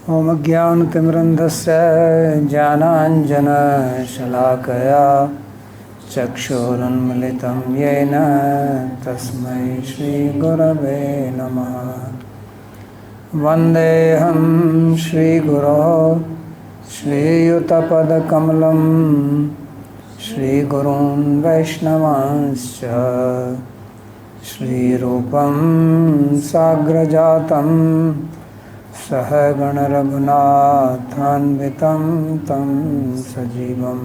ॐ ज्ञानतिमिरन्धस्य ज्ञानाञ्जनशलाकया चक्षुरुन्मिलितं येन तस्मै श्रीगुरवे नमः। वन्देऽहं श्रीगुरो श्रीयुतपदकमलं श्रीगुरून् वैष्णवांश्च श्रीरूपं साग्रजातं सहगण रघुनाथान्वितं तं सजीवं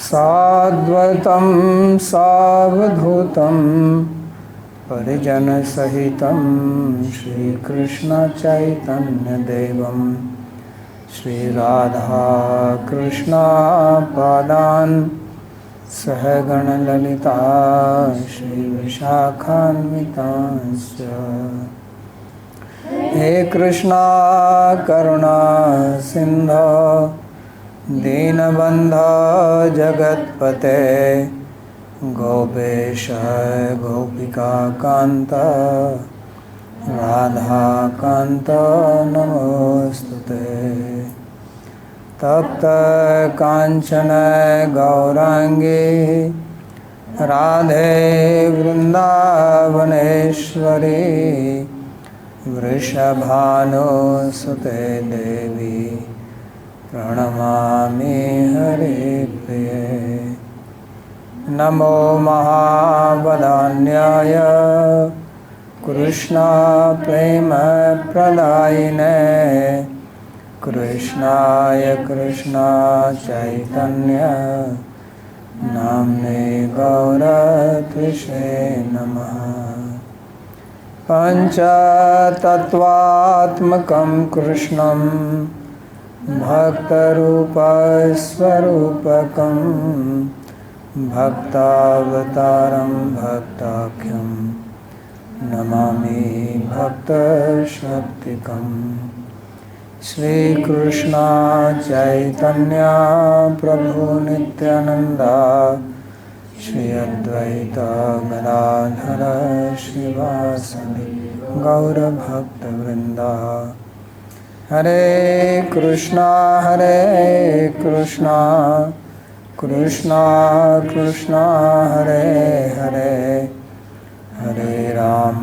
साद्वैतं सावधूतं परिजनसहितं श्रीकृष्णचैतन्यदेवं श्रीराधाकृष्णपादान् सहगण ललिता श्रीविशाखान्वितांश्च। हे कृष्णा करुणा सिंधो दीनबन्धो जगत्पते गोपेश गोपिका कान्त राधाकान्त नमोस्तुते। तप्त कांचन गौरांगी राधे वृंदावनेश्वरी वृषभानुसुते देवी प्रणमामि हरिप्रिये। नमो महावदान्याय कृष्ण प्रेम प्रदायिने कृष्णाय कृष्ण चैतन्य नाम्ने गौरत्विषे नमः। पञ्चतत्त्वात्मकं कृष्णं भक्तरूपस्वरूपकं भक्तावतारं भक्ताख्यं नमामि भक्तशक्तिकम्। श्रीकृष्ण चैतन्य प्रभु नित्यानंदा श्री अद्वैत गदाधर श्रीवासदि गौरभक्तवृंदा। हरे कृष्णा कृष्णा कृष्णा हरे हरे हरे राम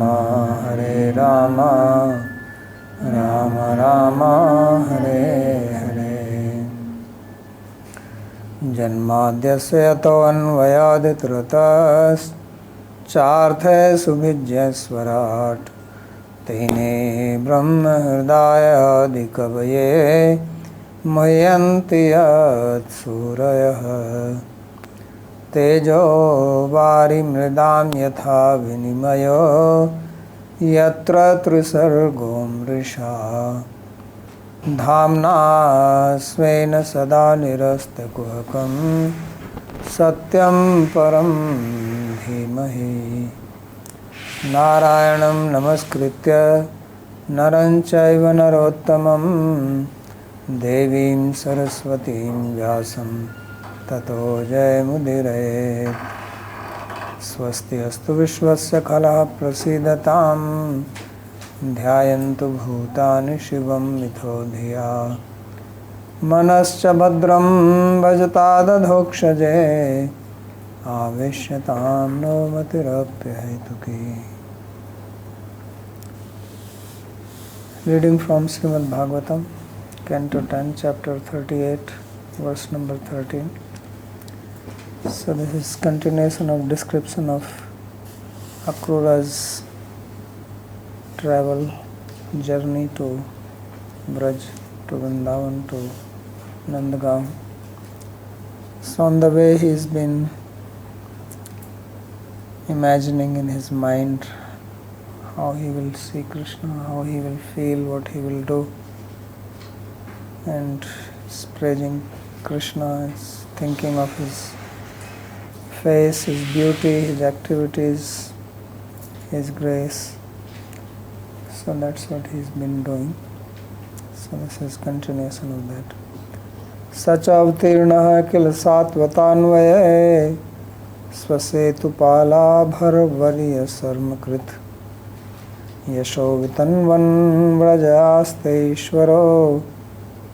राम राम हरे हरे। जन्माद्यस्य यतोऽन्वयादितृतश्चार्थे सुभिज्यस्वराट् तेने ब्रह्महृदायादिकवये मुह्यन्ति यत्सूरयः। तेजो वारिमृदां यथा विनिमयो यत्र त्रिसर्गो मृषा धाम्ना स्वेन सदा निरस्तकुहकं सत्यं परं धीमहि। नारायणं नमस्कृत्य नरं चैव नरोत्तमं देवीं सरस्वतीं व्यासं ततो जयमुदीरयेत्। स्वस्ति अस्तु विश्वस्य खलः प्रसीदतां ध्यायन्तु भूतानि शिवं मिथो धिया। मनश्च भद्रं भजतादधोक्षजे आवेश्यतां no मतिरप्यहेतुकी। Reading from Śrīmad-Bhāgavatam, Canto 10, Chapter 38, verse number 13. So this is continuation of description of Akrura's travel journey to Braj, to Vrindavan, to Nandagaon. So on the way he has been imagining in his mind how he will see Krishna, how he will feel, what he will do, and he's praising Krishna, is thinking of his face, his beauty, his activities, his grace. So that's what he's been doing. So this is continuation of that. Sachavtirnah kil satvatanvaye स्वसेतुपालाभरवर्य सर्मकृत Yasho vitanvan vrajaste ishvaro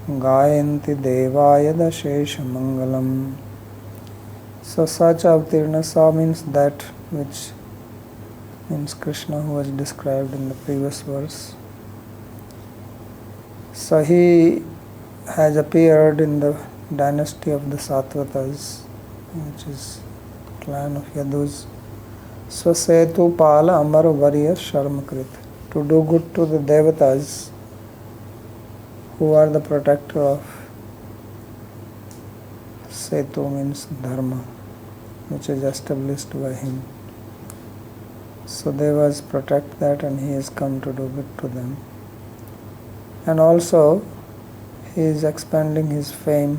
gayanti devaya dashesha mangalam. So such avtirnasa means that which means Krishna, who was described in the previous verse. So he has appeared in the dynasty of the Sattvatas, which is clan of Yadus. Swasetu Pala Amar Varya Sharmakrit, to do good to the Devatas, who are the protector of Setu means Dharma, which is established by him. So Devas protect that, and he has come to do good to them. And also he is expanding his fame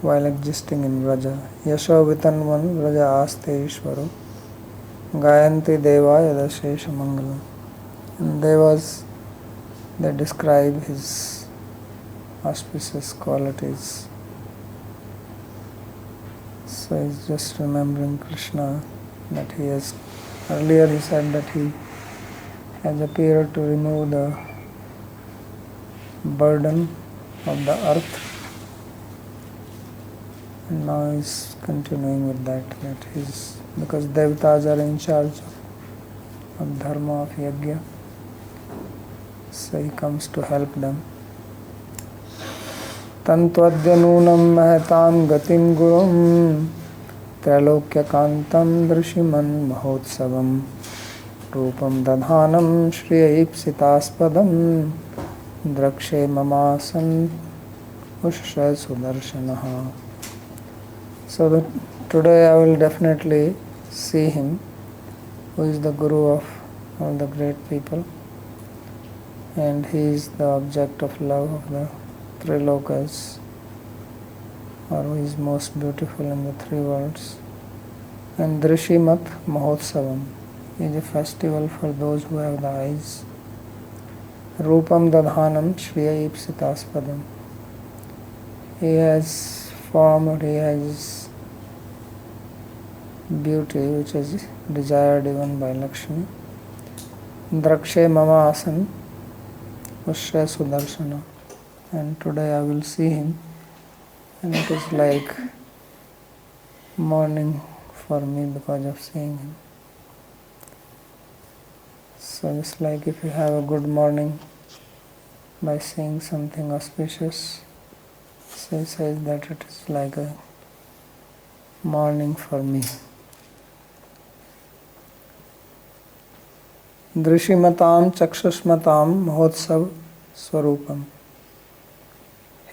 while existing in Vraja. Yasho vitanvan Vraja aste ishvaro gayanti devaya dashesha mangalam. And Devas, they describe his auspicious qualities. So he's just remembering Krishna, that he has, earlier he said that he has appeared to remove the burden of the earth, and now he's continuing with that he's, because Devatas are in charge of dharma, of yajna, so he comes to help them. Tantvadyanunam mahatam gatim gurum Trailokya kantam drishiman mahotsavam Rupam dadhanam shriya ipsitaspadam Drakshe mamasan ushya sudarshanaha. So that today I will definitely see him, who is the guru of all the great people, and he is the object of love of the three lokas, or who is most beautiful in the three worlds. And Drishimat Mahotsavam is a festival for those who have the eyes. Rupam Dadhanam Shriya Ipsitaspadam. He has form, or he has beauty which is desired even by Lakshmi. Drakshe Mama Asan Ushya Sudarshana. And today I will see him, and it is like morning for me because of seeing him. So it's like if you have a good morning by seeing something auspicious, so he says that it is like a morning for me. Drishimatam Chakshusmatam Mahotsav Swarupam.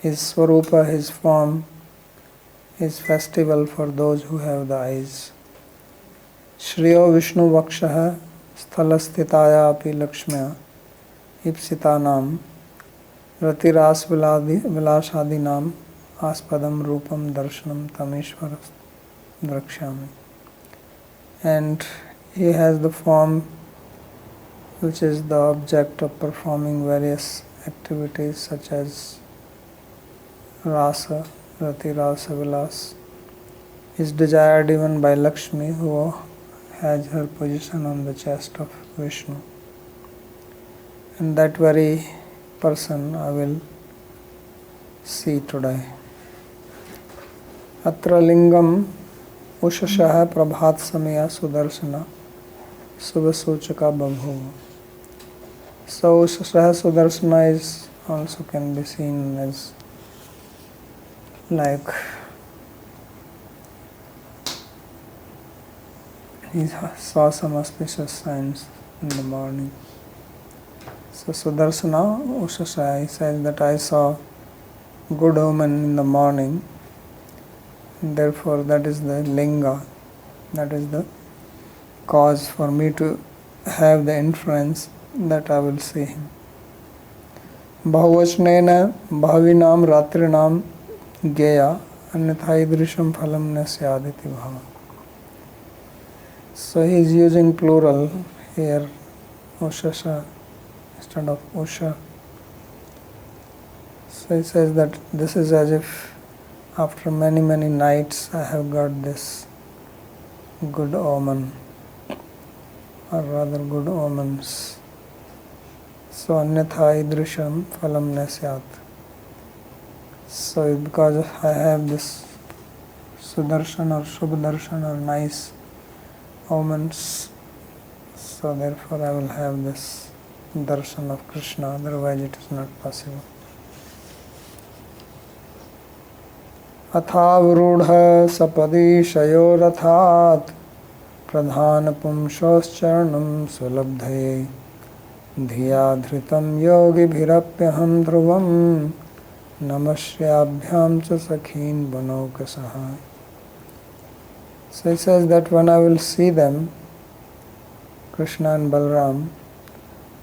His Swarupa, his form, is festival for those who have the eyes. Shriyo Vishnu Vakshaha Sthalastitaya api Lakshmya Ipsitanam Ratiras Vilashadinam Aspadam Rupam Darshanam Tamishwaras Drakshami. And he has the form which is the object of performing various activities such as Rasa, Rati Rasa Vilas, is desired even by Lakshmi, who has her position on the chest of Vishnu. And that very person I will see today. Atra lingam ushashaha prabhat samaya sudarshana subhasuchaka babhu. So ushashaha sudarshana is also can be seen as like he saw some auspicious signs in the morning. So Sudarshana Ushasha, he says that I saw good omen in the morning, and therefore that is the linga, that is the cause for me to have the inference that I will see him. Bahuvachnena bhavinam ratrinam geya अन्यथा idrisham phalam na syaditi bhava. So he is using plural here, Ushasha instead of Usha. So he says that this is as if after many nights I have got this good omen, or rather good omens. So anyatha idrisham phalam na syat. So because I have this sudarshan or shubdarshan or nice omens, so therefore I will have this darshan of Krishna, otherwise it is not possible. Athavrudha sapadi shayorathat pradhana pumshoscharnam sulabdhaye dhiya dhritam yogi bhirapyaham dhruvam namashyabhyam cha sakhin banaukasaha. So it says that when I will see them, Krishna and Balram,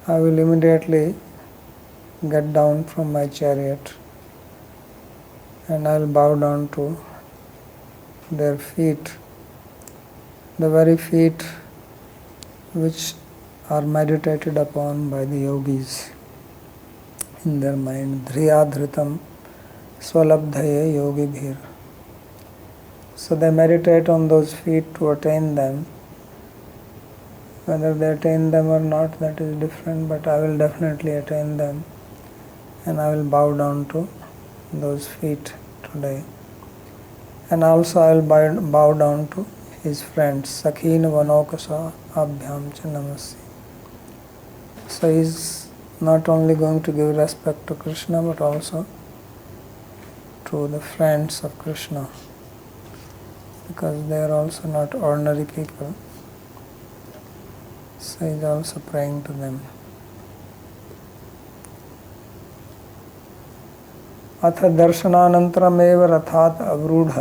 I will immediately get down from my chariot and I will bow down to their feet, the very feet which are meditated upon by the yogis in their mind. Dhriyadhritam swalabdhaye yogi bhir. So they meditate on those feet to attain them. Whether they attain them or not, that is different, but I will definitely attain them and I will bow down to those feet today. And also I will bow down to his friends. Sakhin vanokasa abhyam cha namasi. So he is not only going to give respect to Krishna but also to the friends of Krishna, because they are also not ordinary people. So he is also praying to them. अथ दर्शनानन्तरमेव रथात् अवरूढ़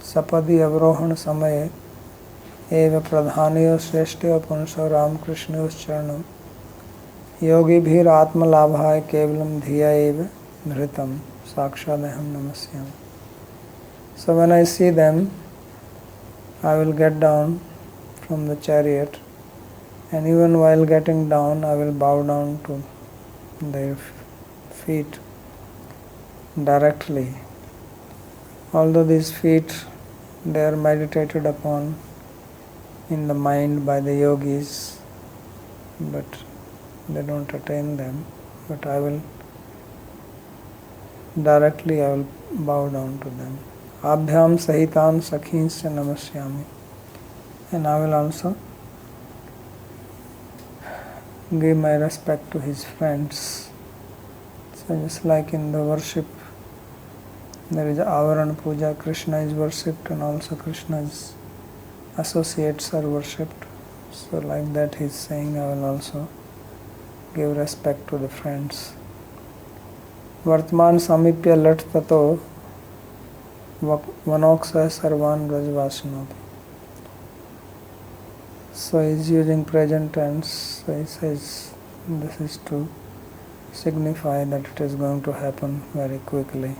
सपदि अवरोहण समये एव प्रधानयो श्रेष्ठयो पुंसो रामकृष्णयोश्चरणं योगिभिः आत्मलाभाय केवलं धिया एव धृतं साक्षादहं नमस्यामि. So when I see them, I will get down from the chariot, and even while getting down, I will bow down to their feet directly. Although these feet, they are meditated upon in the mind by the yogis, but they don't attain them. But I will bow down to them. Abhyam sahitan sakhinsya namasyami. And I will also give my respect to his friends. So just like in the worship, there is Avaran Puja, Krishna is worshipped and also Krishna's associates are worshipped. So like that he is saying, I will also give respect to the friends. Vartman samipya lat tato vanoksa sarvan rajvasanoti. So he is using present tense. So he says this is to signify that it is going to happen very quickly.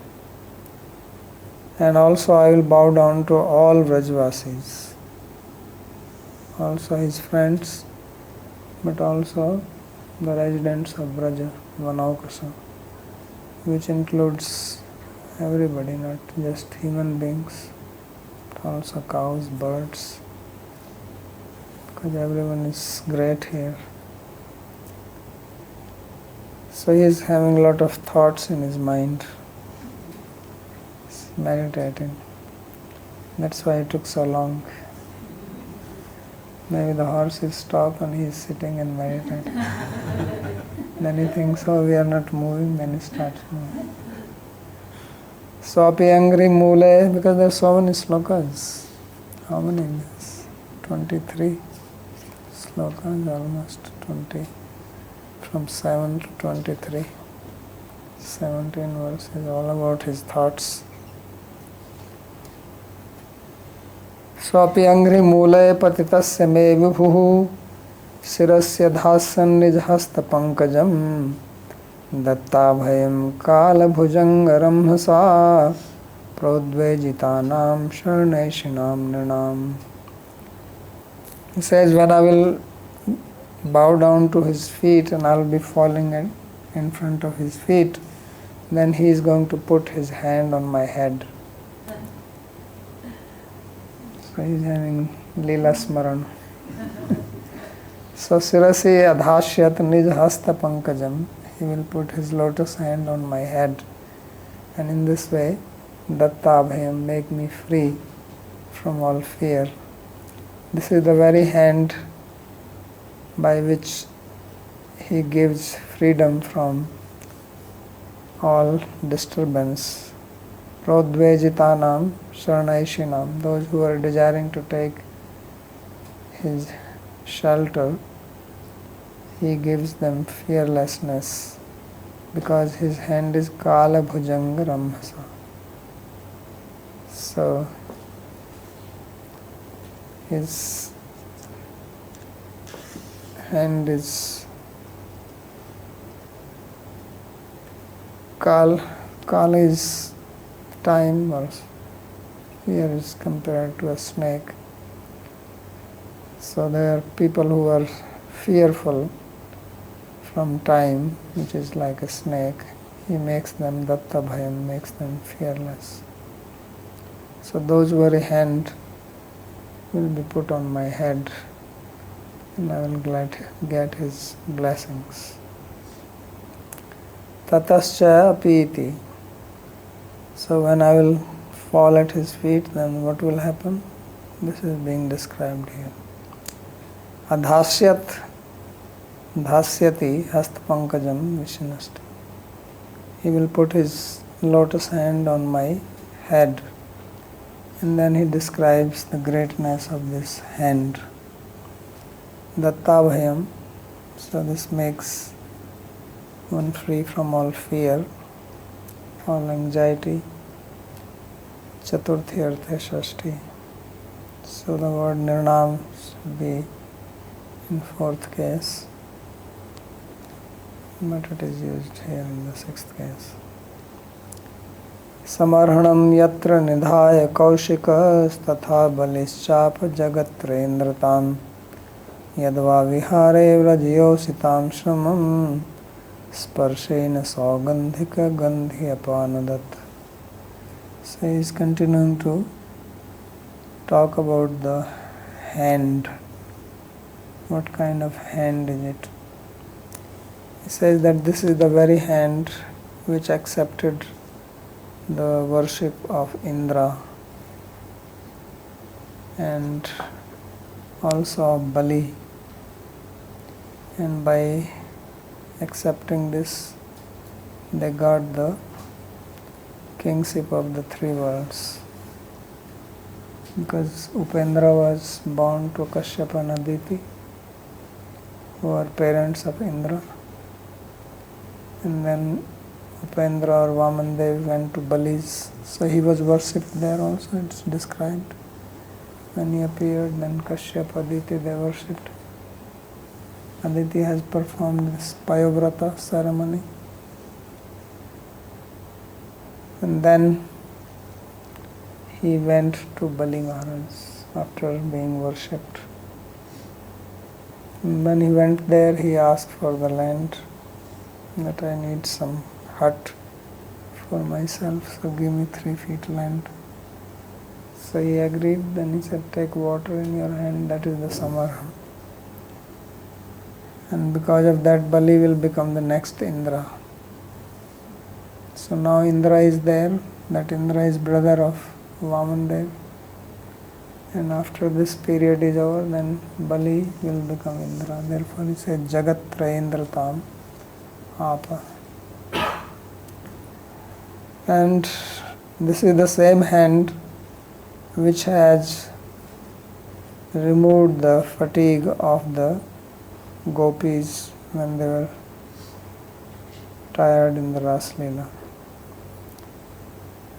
And also I will bow down to all Vrajvasis, also his friends, but also the residents of Vraja, Vanaukasa, which includes everybody, not just human beings, but also cows, birds, because everyone is great here. So he is having a lot of thoughts in his mind. He's meditating. That's why it took so long. Maybe the horse is stopped and he is sitting and meditating. Then he thinks, oh, we are not moving, then he starts moving. So api angry mule, because there are so many slokas. How many in this? 23 slokas, almost 20. From 7 to 23. 17 verses, all about his thoughts. Swapi angri mule patitasya me vibhuhu sirasya dhasan nijhasta pankajam datta bhayam kala bhujangaram hasa prodvejitanam sharneshinam nirnam. He says, when I will bow down to his feet and I will be falling in front of his feet, then he is going to put his hand on my head. So he is having Leela Smaran. So Sirasi adhashyat nij hasta pankajam. He will put his lotus hand on my head, and in this way, Dattabhayam, make me free from all fear. This is the very hand by which he gives freedom from all disturbance. Prodvejitanam Sharanaishinam, those who are desiring to take his shelter, he gives them fearlessness, because his hand is Kala Bhujanga Ramhasa. So his hand is Kala is time, or here is compared to a snake. So there are people who are fearful from time, which is like a snake. He makes them Dattabhayam, makes them fearless. So those very hand will be put on my head, and I will get his blessings. Tatascha apiti. So when I will fall at his feet, then what will happen? This is being described here. Adhasyat dhasyati hastapankajam vishnasti. He will put his lotus hand on my head, and then he describes the greatness of this hand. Dattabhayam. So this makes one free from all fear, all anxiety. Chaturthi arthe shashti. So the word nirnam should be in fourth case, but it is used here in the sixth case. Samarhanam yatra nidhaya kaushikas tatha balischapa jagatreendratam yadva vihare vrajyositam shramam sparshena saugandhika gandhyapanadat. So he is continuing to talk about the hand. What kind of hand is it? He says that this is the very hand which accepted the worship of Indra and also of Bali, and by accepting this they got the kingship of the three worlds, because Upendra was born to Kashyapa and Aditi, who are parents of Indra, and then Upendra or Vamandev went to Bali's, so he was worshipped there also. It's described when he appeared, then Kashyapa, Aditi, they worshipped. Aditi has performed this Payovrata ceremony, and then he went to Bali Maharaj after being worshipped. And when he went there, he asked for the land, that I need some hut for myself, so give me 3 feet land. So he agreed. Then he said, take water in your hand, that is the Samarha. And because of that, Bali will become the next Indra. So now Indra is there, that Indra is brother of Vamandev. And after this period is over, then Bali will become Indra. Therefore he said, Jagat Trayendratam Apa. And this is the same hand which has removed the fatigue of the gopis when they were tired in the Rāsa-līlā.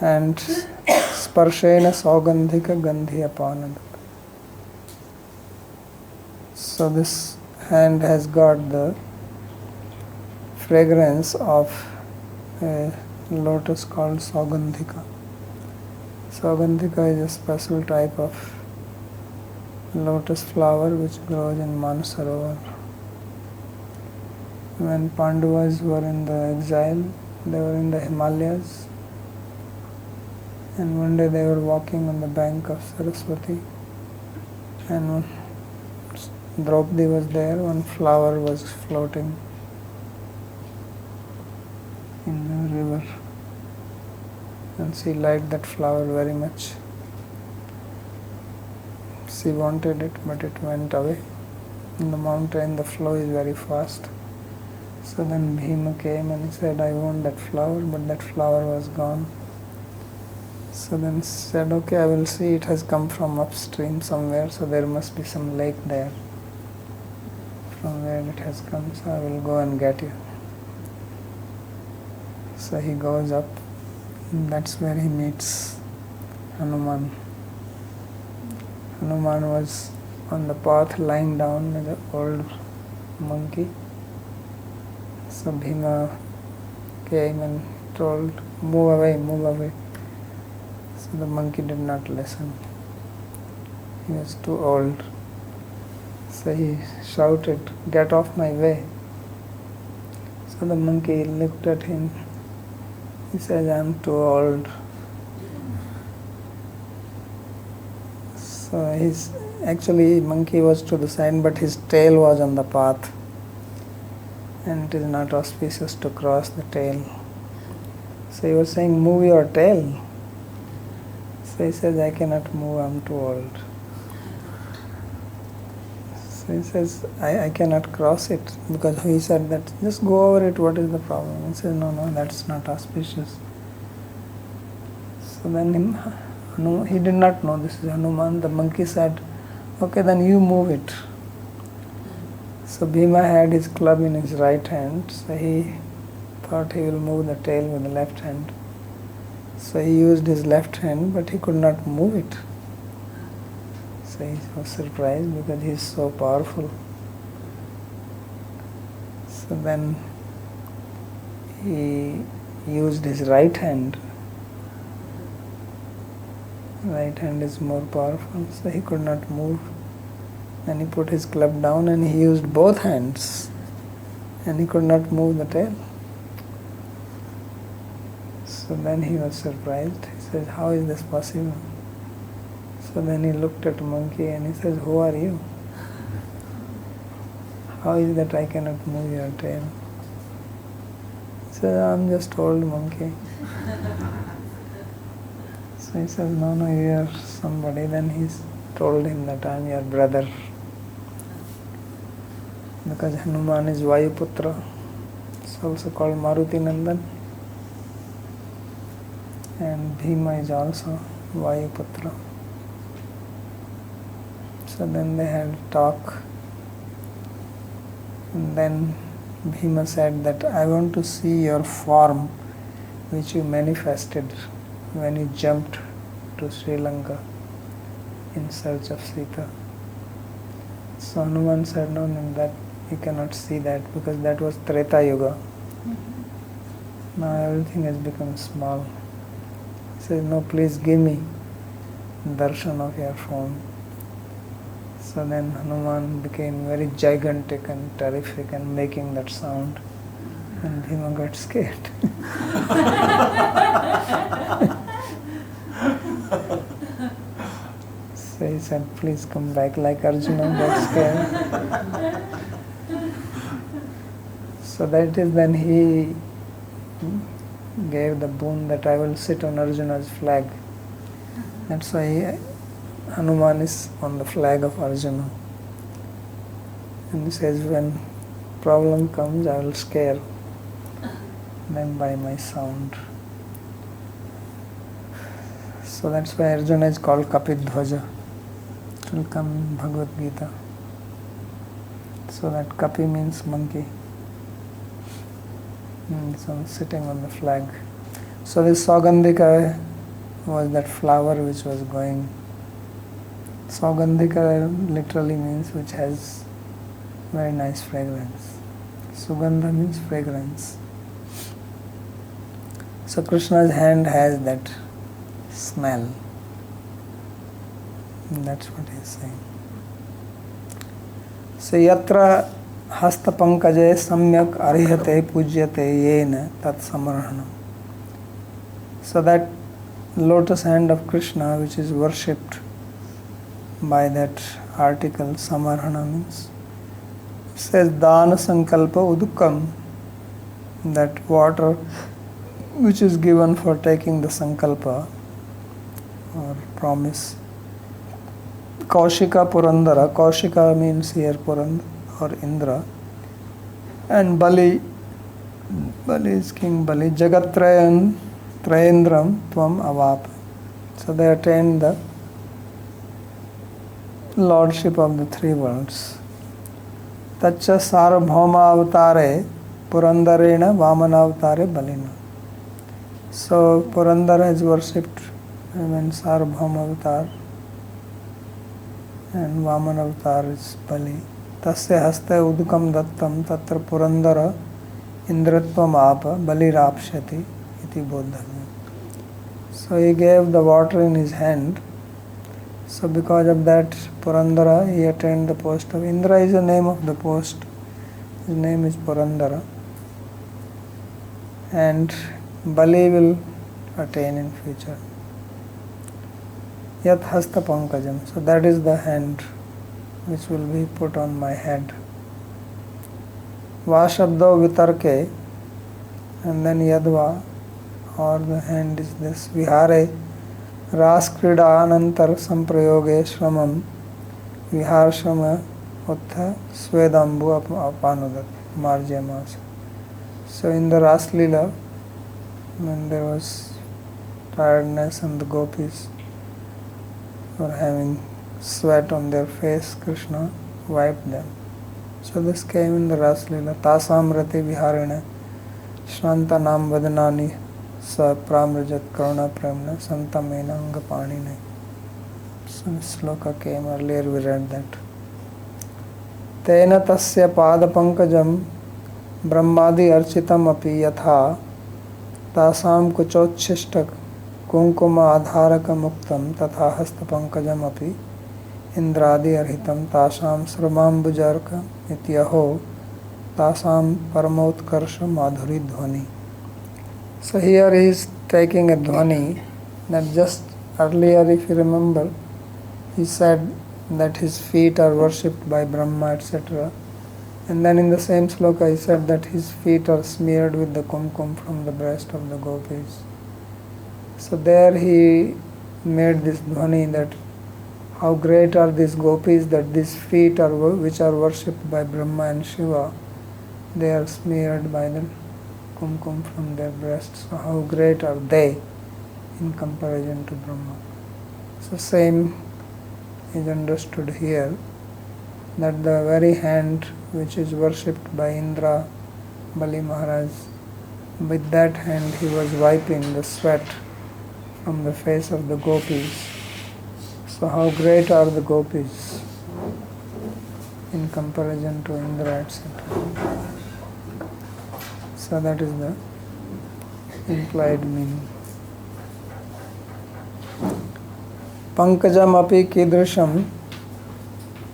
And Sparshena Saugandhika Gandhyapanad. So this hand has got the fragrance of a lotus called Saugandhika. Saugandhika is a special type of lotus flower which grows in Manasarovar. When Pandavas were in the exile, they were in the Himalayas, and one day they were walking on the bank of Saraswati, and Draupadi was there, one flower was floating in the river, and she liked that flower very much. She wanted it, but it went away. In the mountain, the flow is very fast. So then Bhima came and he said, I want that flower, but that flower was gone. So then he said, okay, I will see, it has come from upstream somewhere, so there must be some lake there from where it has come, so I will go and get you. So he goes up, and that's where he meets Hanuman. Hanuman was on the path lying down with an old monkey. So Bhima came and told, move away, move away. So the monkey did not listen. He was too old. So he shouted, get off my way. So the monkey looked at him. He said, I am too old. So actually monkey was to the side, but his tail was on the path. And it is not auspicious to cross the tail. So he was saying, move your tail. So he says, I cannot move, I am too old. So he says, I cannot cross it, because he said that, just go over it, what is the problem? He says, no, that's not auspicious. So then he did not know this is Hanuman. The monkey said, okay, then you move it. So Bhima had his club in his right hand, so he thought he will move the tail with the left hand. So he used his left hand, but he could not move it. So he was surprised because he is so powerful. So then he used his right hand. Right hand is more powerful, so he could not move. Then he put his club down and he used both hands, and he could not move the tail. So then he was surprised. He says, how is this possible? So then he looked at the monkey and he says, who are you? How is that I cannot move your tail? He says, I am just old monkey. So he says, no, you are somebody. Then he told him that I am your brother. Because Hanuman is Vayuputra. It's also called Maruti Nandan. And Bhima is also Vayuputra. So then they had a talk. And then Bhima said that I want to see your form which you manifested when you jumped to Sri Lanka in search of Sita. So Hanuman said, no, that you cannot see that, because that was Treta Yuga. Now everything has become small. He said, no, please give me darshan of your form. So then Hanuman became very gigantic and terrific and making that sound. And Bhima got scared. So he said, please come back, like Arjuna got scared. So that is when he gave the boon that I will sit on Arjuna's flag. That's why Hanuman is on the flag of Arjuna. And he says, when problem comes, I will scare them by my sound. So that's why Arjuna is called Kapidhvaja. It will come in Bhagavad Gita. So that Kapi means monkey. So sitting on the flag. So this Saugandhika was that flower which was going. Saugandhika literally means which has very nice fragrance. Sugandha means fragrance. So Krishna's hand has that smell. And that's what he is saying. So yatra hasta pankaje samyak arihate pujyate yena tat samarhanam. So that lotus hand of Krishna which is worshipped by that article samarhana means. It says dana sankalpa udukam, that water which is given for taking the sankalpa or promise. Kaushika Purandara, Kaushika means here Purandara or Indra, and Bali is King Bali, Jagatrayan Trayendram Tvam Avap. So they attained the lordship of the three worlds. Tacha Sarabhoma Avatare Purandarena Vamana Balina. So Purandara is worshipped when Sarabhoma Avatar, and Vamana Avatar is Bali. Tasya haste udukam dattam tatra Purandara indratvam apa balirapshati iti bodhamya. So he gave the water in his hand. So because of that Purandara, he attained the post of Indra is the name of the post. His name is Purandara. And Bali will attain in future. Yat hasta pankajam. So that is the hand which will be put on my head. Va shabdo vitarke, and then yadva, or the hand is this. Vihare ras krida anantar samprayoge shramam vihar shrama uttha svedambu apanudat marjamas. So in the Rāsa-līlā, when there was tiredness and the gopis were having sweat on their face, Krishna wiped them. So this came in the Rāsa-līlā. Tasam rati viharene shanta nam vadanani sa pramrajat karuna premna santamena angapanine. So this sloka came earlier, we read that. Tena tasya pada pankajam brahmadi architam api yatha tasam kuchochishtak kunkuma adharaka muktam tatha hasta pankajam api indradi arhitam tasam sramambujarka ityaho tasam paramotkarsha madhuri dhvani. So here he is taking a dhvani that just earlier, if you remember, he said that his feet are worshipped by Brahma, etc. And then in the same sloka he said that his feet are smeared with the kumkum from the breast of the gopis. So there he made this dhvani that how great are these gopis, that these feet are which are worshipped by Brahma and Shiva, they are smeared by the kumkum from their breasts. So how great are they in comparison to Brahma. So same is understood here, that the very hand which is worshipped by Indra, Bali Maharaj, with that hand he was wiping the sweat from the face of the gopis. So how great are the gopis in comparison to Indra, etc. So that is the implied meaning. Pankajam api kidrisham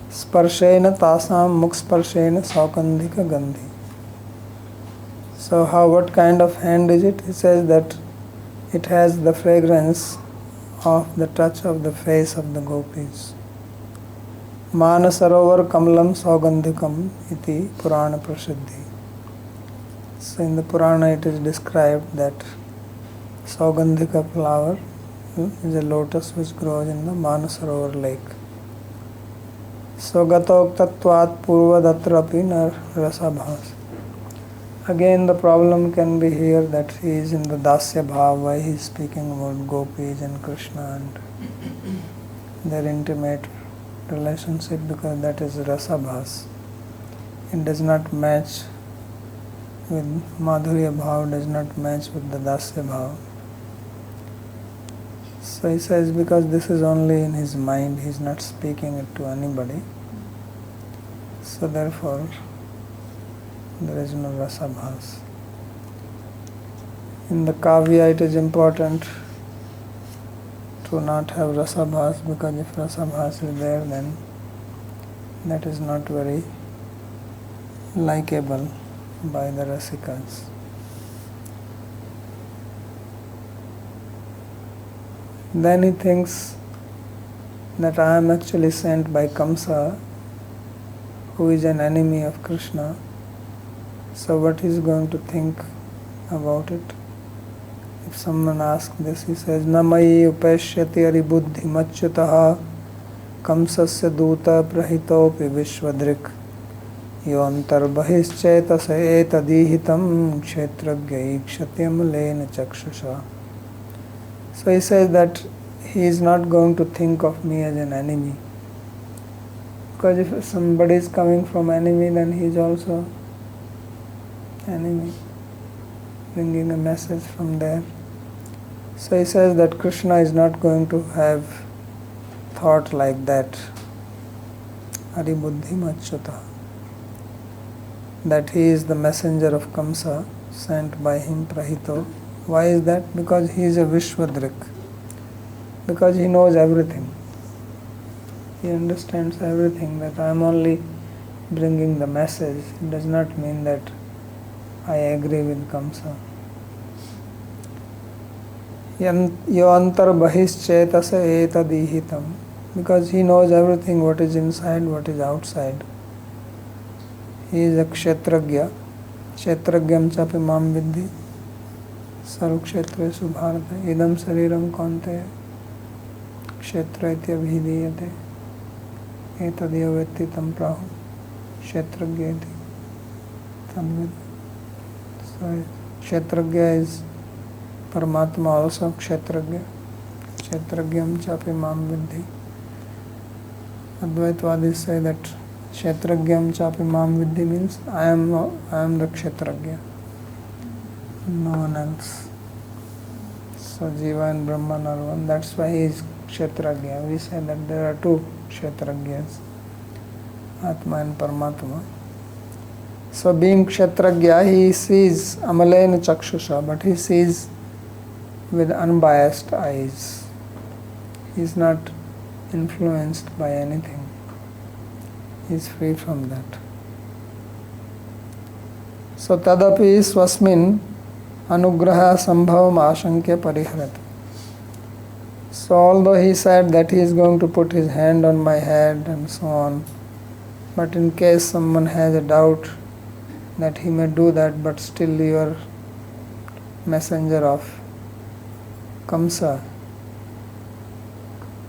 sparshena tasam muksparshena saukandhika gandhi. So what kind of hand is it? He says that it has the fragrance of the touch of the face of the gopis. Manasarovar kamalam saugandhikam iti Purana prasiddhi. So in the Purana it is described that saugandhika flower is a lotus which grows in the Manasarovar lake. So gatoktatvat purvadatrapi nar rasabhas. Again the problem can be here that he is in the dasya bhav, why he is speaking about gopis and Krishna and their intimate relationship, because that is rasabhas. It does not match with madhurya bhav, does not match with the dasya bhav. So he says because this is only in his mind, he is not speaking it to anybody. So therefore there is no rasabhas. In the kavya it is important to not have rasabhas, because if rasabhas is there, then that is not very likable by the rasikas. Then he thinks that I am actually sent by Kamsa, who is an enemy of Krishna. So what he is going to think about it? If someone asks this, he says, Namayi upeshyati aribuddhi machyutaha kamsasya duta prahitopi vishvadrik yontar bahischetasa etadihitam kshetragya ikshatyam chakshusha. So he says that he is not going to think of me as an enemy. Because if somebody is coming from enemy, then he is also enemy, bringing a message from there. So he says that Krishna is not going to have thought like that. Haribuddhi machyuta. That he is the messenger of Kamsa, sent by him Prahito. Why is that? Because he is a Vishwadrik. Because he knows everything. He understands everything, that I am only bringing the message. It does not mean that I agree with Kamsa. Yo antar bahischetasa etadihitam. Because he knows everything, what is inside, what is outside. He is a kshetragya. Kshetragyam chapi mam vidhi. Sarvkshetresu bharata. Idam sariram kante. Kshetra iti abhidiyate. Etadiya vetti tam prahu. Kshetragya iti. Tanvid. So Kshetragya is Paramatma also Kshetragya. Kshetragyam chapi mam vidhi. Advaitvadis say that Kshetragyam chapi mam vidhi means I am the Kshetragya. No one else. So Jiva and Brahman are one. That's why he is Kshetragya. We say that there are two Kshetragyas, Atma and Paramatma. So being Kshetragya, he sees Amalena Chakshusha, but he sees with unbiased eyes. He is not influenced by anything. He is free from that. So tadapi swasmin anugraha sambhavam ashankya pariharat. So although he said that he is going to put his hand on my head and so on, but in case someone has a doubt that he may do that, but still you are messenger of Kamsa.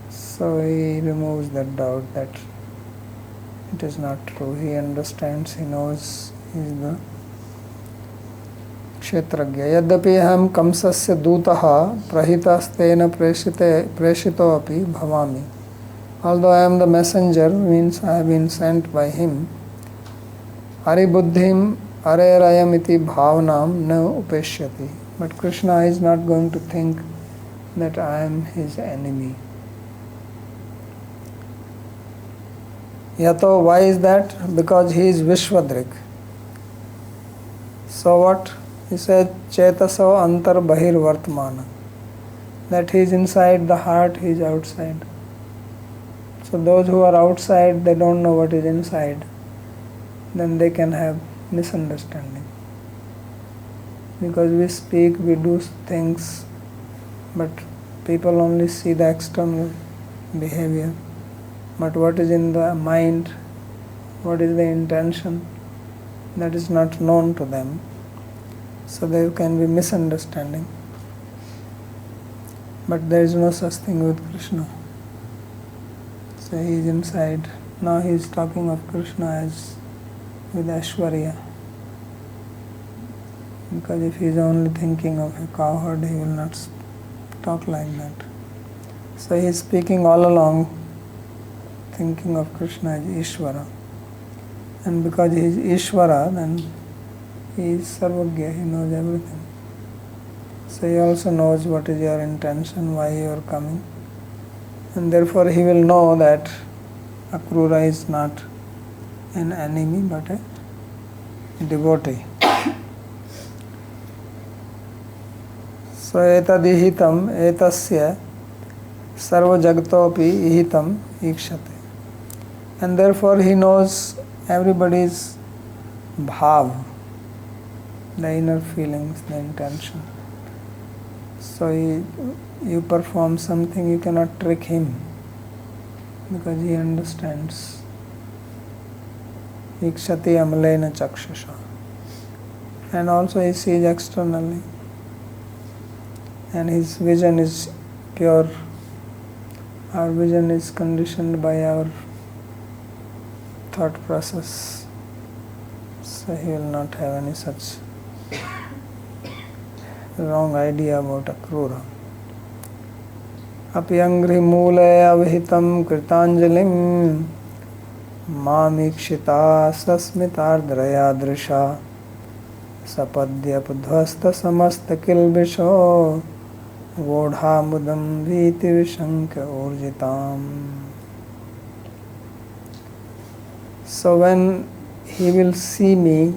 So he removes that doubt that it is not true. He understands, he knows, he is the Kshetragya. Yadapi aham Kamsasya dutaha prahitastena preshito api bhavami. Although I am the messenger, means I have been sent by him. Haribuddhim arerayam iti bhavanam na upeshyati. But Krishna is not going to think that I am his enemy. Yato, why is that? Because he is Vishwadrik. So what? He said, Chetaso antar bahir vartmana. That he is inside the heart, he is outside. So those who are outside, they don't know what is inside. Then they can have misunderstanding. Because we speak, we do things, but people only see the external behavior. But what is in the mind, what is the intention, that is not known to them. So there can be misunderstanding. But there is no such thing with Krishna. So he is inside. Now he is talking of Krishna as with Aishwarya. Because if he is only thinking of a cowherd, he will not talk like that. So he is speaking all along, thinking of Krishna as Ishvara. And because he is Ishvara, then he is Sarvagya, he knows everything. So he also knows what is your intention, why you are coming. And therefore he will know that Akrura is not an enemy but a devotee. So etadihitam etasya sarva jagatopi ihitam ikshate. And therefore he knows everybody's bhav, the inner feelings, the intention. So you perform something, you cannot trick him. because he understands. Ikshati amalena chakshusha. And also he sees externally. And his vision is pure. Our vision is conditioned by our thought process. So he will not have any such wrong idea about akrura. Apyangri mule avhitam kritanjalim mamikshita sasmitardraya drisha sapadya pudhvasta samasta kilbisho vodha mudam viti vishanka urjitam. So when he will see me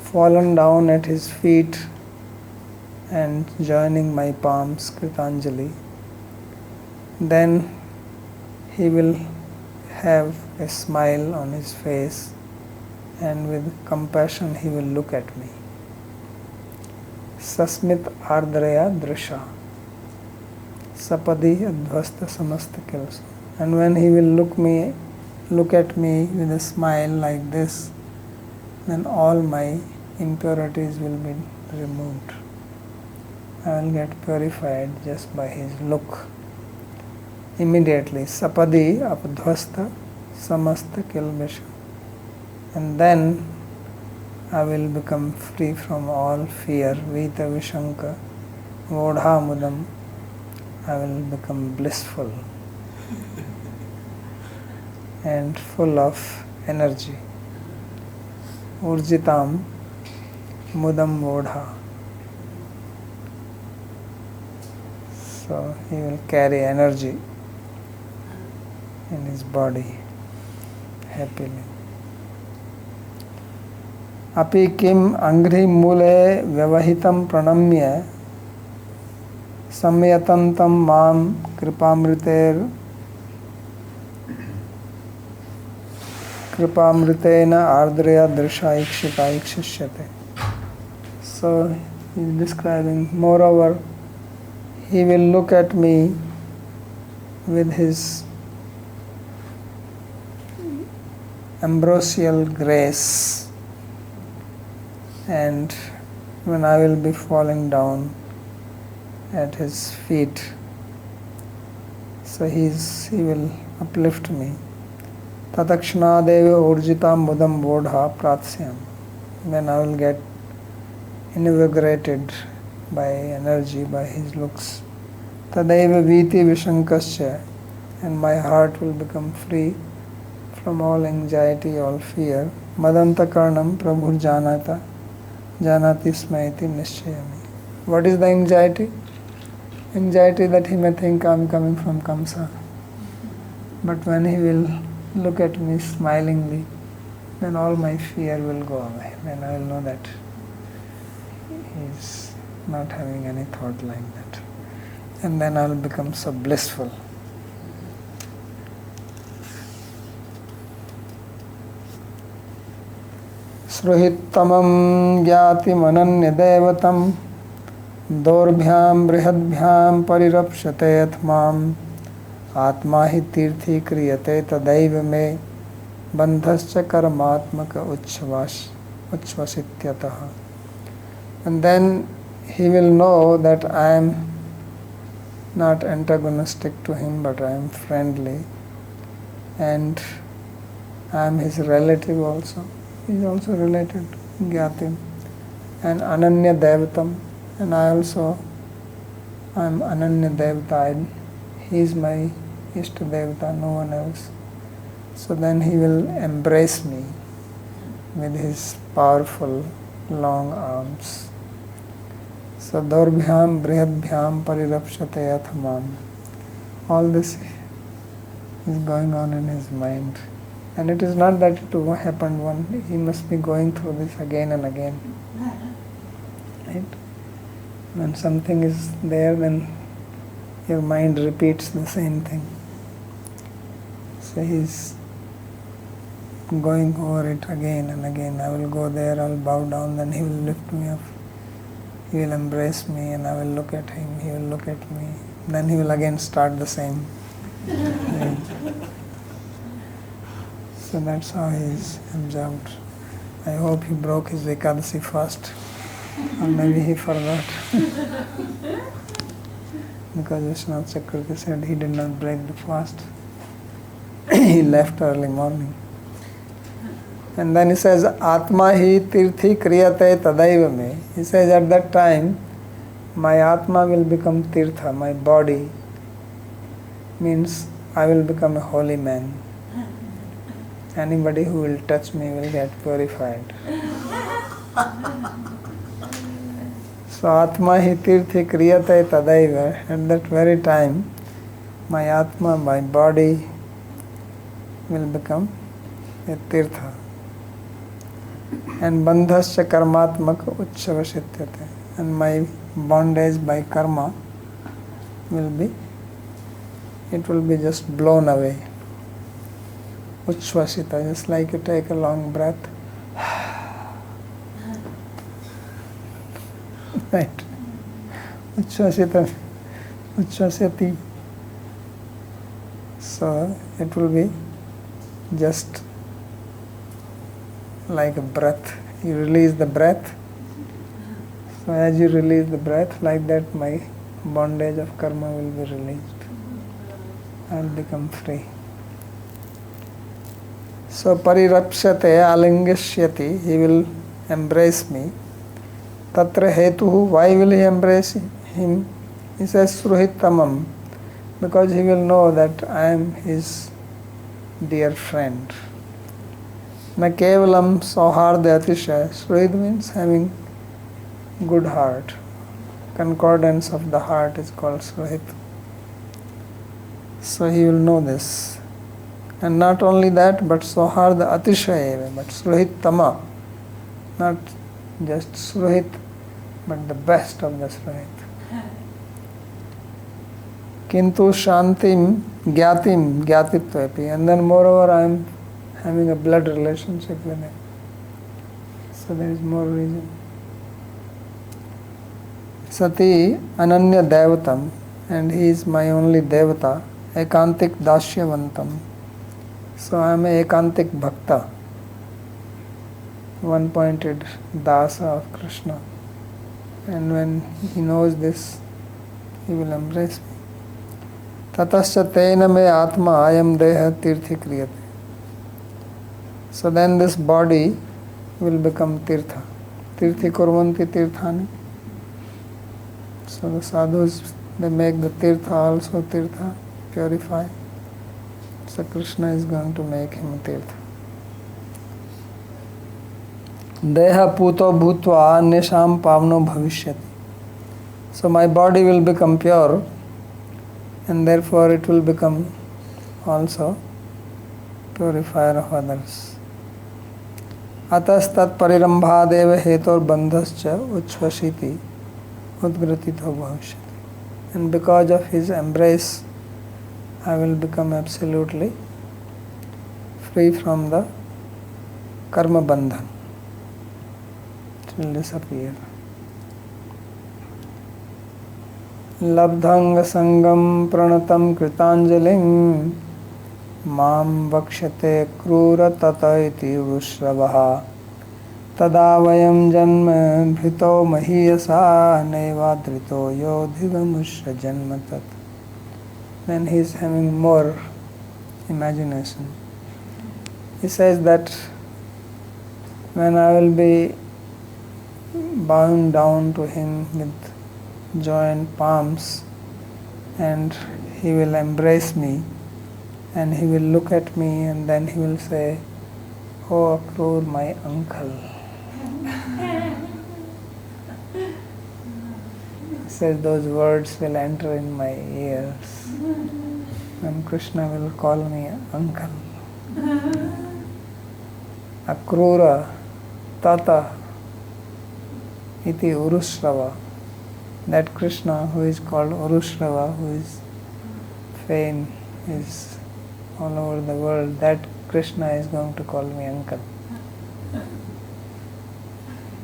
fallen down at his feet and joining my palms, Kritanjali, then he will have a smile on his face and with compassion he will look at me. Sasmit ardraya drisha sapadi advasta samasta kilsa. And when he will look at me with a smile like this, then all my impurities will be removed. I will get purified just by his look. Immediately, sapadi apadhvasta samasta kilbisha. And then I will become free from all fear, vita vishanka, vodha mudam. I will become blissful and full of energy. Urjitam mudam vodha. So he will carry energy in his body happily. Api kim angri mule vyavahitam pranamya samyatantam mam kripamritena ardreya drisha ikshita ikshishyate. So he is describing, moreover, he will look at me with his ambrosial grace, and when I will be falling down at his feet, so he will uplift me. Tatakshna deva urjitam mudam bodha pratsyam. Then I will get invigorated by energy, by his looks. Tadaiva viti vishankasya. And my heart will become free from all anxiety, all fear. Madanta karnam prabhur janata janati smaiti nishchayami. What is the anxiety? Anxiety that he may think I am coming from Kamsa. But when he will look at me smilingly, then all my fear will go away. Then I will know that he is not having any thought like that. And then I will become so blissful. Sruhittamam gyati mananya devatam dorbhyam brihadbhyam parirapshate atmam atma hi tirthi kriyate tadaiva me bandhascha karmatmaka uchvasityataha. And then he will know that I am not antagonistic to him, but I am friendly, and I am his relative also. He is also related to Gyatim. And Ananya Devatam, and I am Ananya Devata. He is my Ishta Devata, no one else. So then he will embrace me with his powerful long arms. So Daurbhyam Brihadbhyam Parirapshate Athamam. All this is going on in his mind. And it is not that it happened one day. He must be going through this again and again. Right? When something is there, then your mind repeats the same thing. So he's going over it again and again. I will go there, I will bow down, then he will lift me up. He will embrace me and I will look at him, he will look at me. Then he will again start the same. So that's how he is absorbed. I hope he broke his Ekadasi fast, or maybe he forgot. Because Vishwanath Chakravarti said he did not break the fast. He left early morning. And then he says, Atma hi tirthi kriyate tadaiva me. He says, at that time, my Atma will become tirtha, my body. Means I will become a holy man. Anybody who will touch me will get purified. So Atma hi tirthi kriyate tadaiva. At that very time, my Atma, my body will become a tirtha. And bandhasya karmatmaka uchavashityate. And my bondage by karma will be just blown away. Uchvasita, just like you take a long breath. Right. Uchvasita, uchvasati. So it will be just like a breath. You release the breath. So as you release the breath, like that my bondage of karma will be released. I will become free. So parirapsyate alingashyati, he will embrace me. Tatra hetuhu, why will he embrace him? He says sruhitamam, because he will know that I am his dear friend. Na kevalam sauharda atishaya. Sruhit means having good heart. Concordance of the heart is called sruhit. So he will know this. And not only that, but sauharda atishaya, but sruhit tama. Not just sruhit, but the best of the sruhit. Kintu shantim gyatim gyatitvapi. And then moreover I am having a blood relationship with him. So there is more reason. Sati ananya devatam, and he is my only devata. Ekantik dasyavantam. So I am a ekantik bhakta, one-pointed dasa of Krishna. And when he knows this, he will embrace me. Tatasya tena me atma ayam deha tirthi kriyate. So then this body will become tirtha. Tirthi kurvanti tirthani. So the sadhus, they make the tirtha also tirtha, purify. So Krishna is going to make him a tirtha. Deha puto bhutva nisham pavno bhavishyati. So my body will become pure, and therefore it will become also purifier of others. Atastat parirambhadeva hetor bandhascha uchvashiti udgratito bhavishyati. And because of his embrace, I will become absolutely free from the karma bandhan. It will disappear. Labdhanga sangam pranatam kritanjalim mam vakshate krura tata iti vrushravaha tada vayam janma bhrito mahiyasa nevadrito yodhivamushra janmatat. Then he is having more imagination. He says that when I will be bowing down to him with joined palms, and he will embrace me, and he will look at me, and then he will say, "Oh Akrur, my uncle." He says those words will enter in my ears, and Krishna will call me uncle. Akrura tata iti urushrava. That Krishna who is called Urushrava, who is fame is all over the world, that Krishna is going to call me uncle.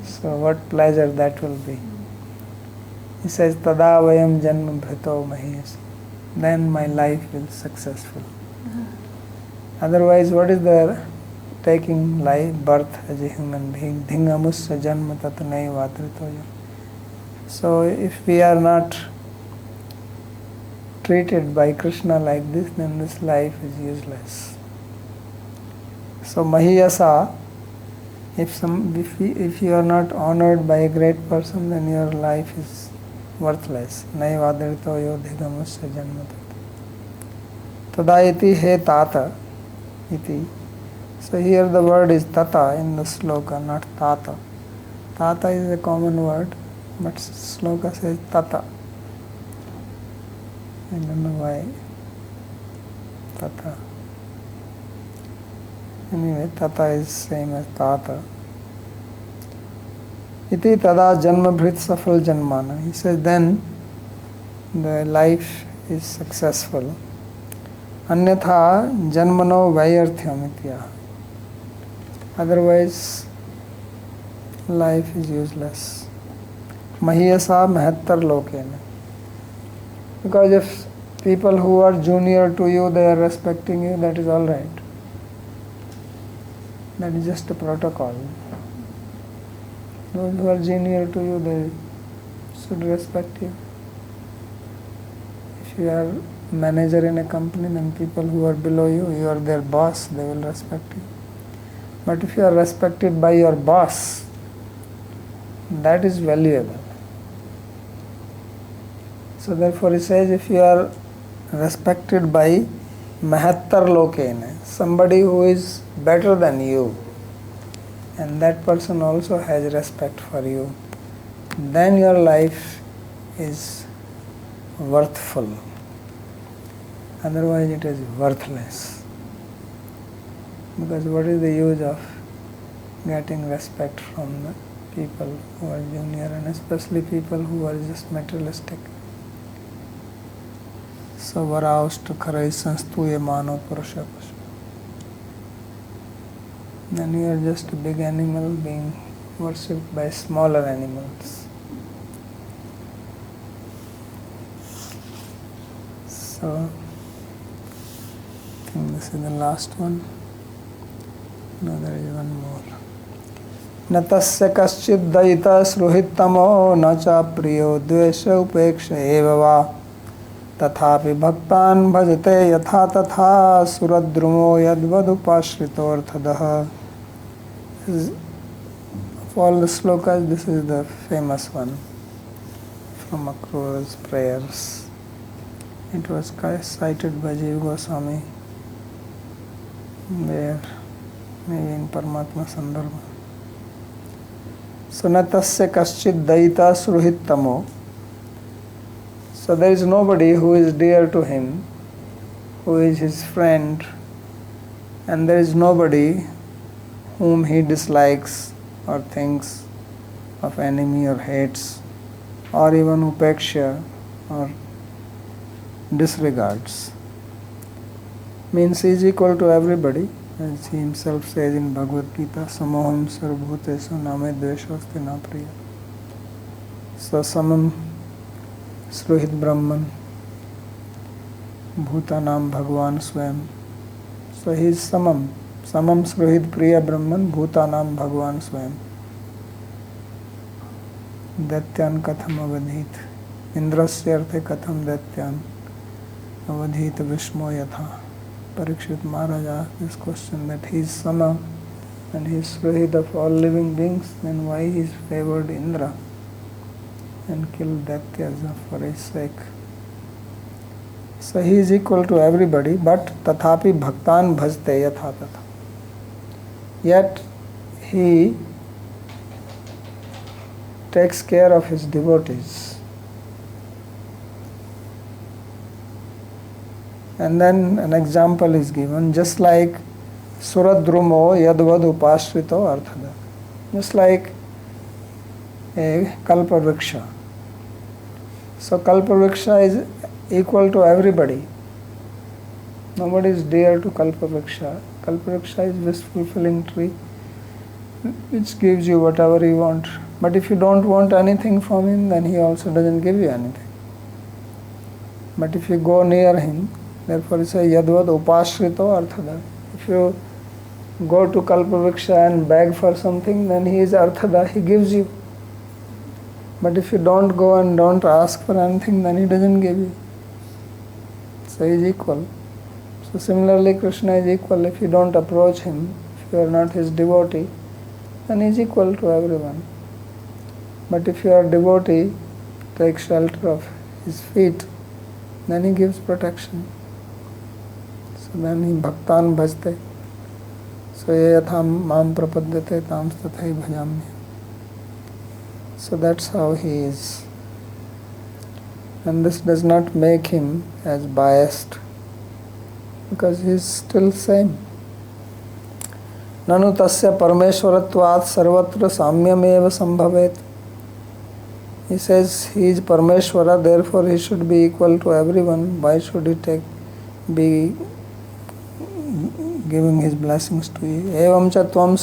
So what pleasure that will be. He says, Tada vayam janma bhrito mahiyas. Then my life will be successful. Otherwise, what is the taking life, birth as a human being. Dhingamusya janma tat naivatritoya. So if we are not treated by Krishna like this, then this life is useless. So mahiyasa, if you are not honored by a great person, then your life is worthless. Naivadritoyo dhigamusya janma tat. Tada iti he tata iti. So here the word is tata in the sloka, not tata. Tata is a common word, but sloka says tata. I don't know why. Tata. Anyway, tata is same as tata. Iti tada janma bhrit safal janmana. He says then the life is successful. Anyatha janmano vayarthyam itya. Otherwise life is useless. Mahiyasa mahattar lokena. Because if people who are junior to you, they are respecting you, that is all right. That is just a protocol. Those who are junior to you, they should respect you. If you are manager in a company, then people who are below you, you are their boss, they will respect you. But if you are respected by your boss, that is valuable. So therefore he says, if you are respected by mahattar lokena, somebody who is better than you, and that person also has respect for you, then your life is worthful. Otherwise it is worthless. Because what is the use of getting respect from the people who are junior, and especially people who are just materialistic? So varaustu kharai sanstuye mano purusha pashu. Then you are just a big animal being worshipped by smaller animals. So I think this is the last one. No, there is one more. न तस्य कश्चित् दयिता सृहितमो न च प्रियो द्वेष उपेक्ष एव वा तथापि भक्तान् भजते यथा तथा सुरद्रुमो यद्वदुपाश्रितोऽर्थदः. Of all the slokas, this is the famous one from Akrura's prayers. It was cited by Jiva Goswami there, maybe in Paramatma Sandarbha. So natasya kaschid daita sruhittamo. So there is nobody who is dear to him, who is his friend, and there is nobody whom he dislikes or thinks of enemy or hates, or even upeksha or disregards. Means he is equal to everybody, as he himself says in Bhagavad Gita, samoham sarvabhutesu name dveshosti na priya. So samam sruhit brahman bhutanam bhagwan swayam. So he is samam sruhit priya brahman bhutanam bhagwan swayam. Daityan katham avadhit. Indrasya arthe katham daityan avadhit vishmo yatha. Parikshit Maharaj asked this question, that he is sama and he is sruhit of all living beings, then why he is favored Indra and killed Daityas for his sake? So he is equal to everybody, but tathapi bhaktan bhajte yatha tatha. Yet he takes care of his devotees. And then an example is given, just like Suradrumo Yadvad Upashrito Arthada. Just like a Kalpavriksha. So Kalpavriksha is equal to everybody. Nobody is dear to Kalpavriksha. Kalpavriksha is this fulfilling tree which gives you whatever you want. But if you don't want anything from him, then he also doesn't give you anything. But if you go near him, therefore it says Yadvad Upashrito Arthada. If you go to Kalpavriksha and beg for something, then he is Arthada, he gives you. But if you don't go and don't ask for anything, then he doesn't give you. So he is equal. So similarly, Krishna is equal. If you don't approach him, if you are not his devotee, then he is equal to everyone. But if you are a devotee, take shelter of his feet, then he gives protection. So then he bhaktan bhajte. So ye yatham mam prapadyate tam tathai bhajamya. So that's how he is. And this does not make him as biased, because he is still same. Nanu tasya parameshwaratvat sarvatra samyameva sambhavet. He says he is Parameshwara, therefore he should be equal to everyone. Why should he be giving his blessings to you? Evam cha tvam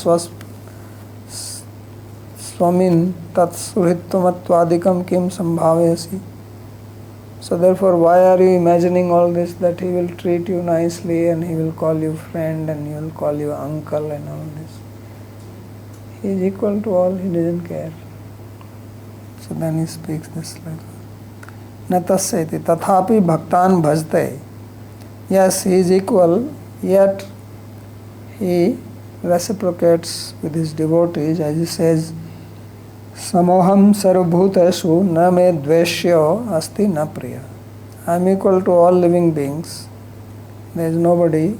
swamin tat suhritvamattvadikam kim sambhavayasi. So therefore, why are you imagining all this, that he will treat you nicely and he will call you friend and he will call you uncle and all this? He is equal to all, he doesn't care. So then he speaks this like Natasyati tathapi bhaktan bhajte. Yes, he is equal, yet he reciprocates with his devotees, as he says, Samoham sarvabhuteshu na me dveshyo asti na priya. I am equal to all living beings. There is nobody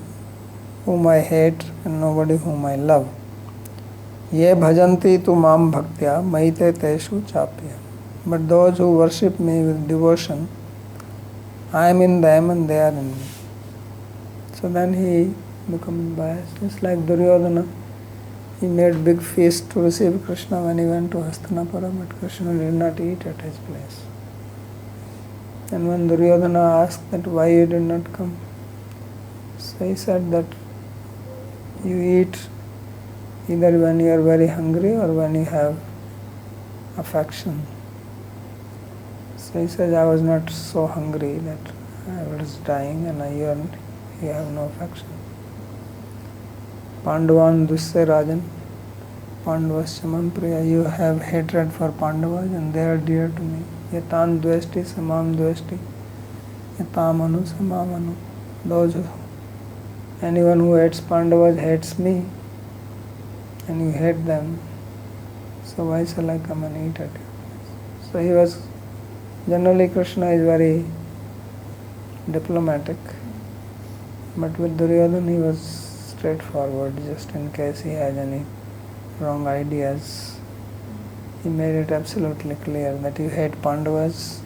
whom I hate and nobody whom I love. Ye bhajanti tu mam bhaktya maite teshu chapya. But those who worship me with devotion, I am in them and they are in me. So then he becomes biased. Just like Duryodhana, he made big feast to receive Krishna when he went to Hastinapura, but Krishna did not eat at his place. And when Duryodhana asked that why you did not come, so he said that you eat either when you are very hungry or when you have affection. So he says, I was not so hungry that I was dying and you have no affection. Pandavan dusya rajan, Pandavasya mam priya. You have hatred for Pandavas and they are dear to me. Yatan dvesti samam dvesti, yatam anu samam anu. Anyone who hates Pandavas hates me, and you hate them. So why shall I come and eat at you? So he was, generally Krishna is very diplomatic, but with Duryodhana he was straightforward, just in case he had any wrong ideas. He made it absolutely clear that you hate Pandavas,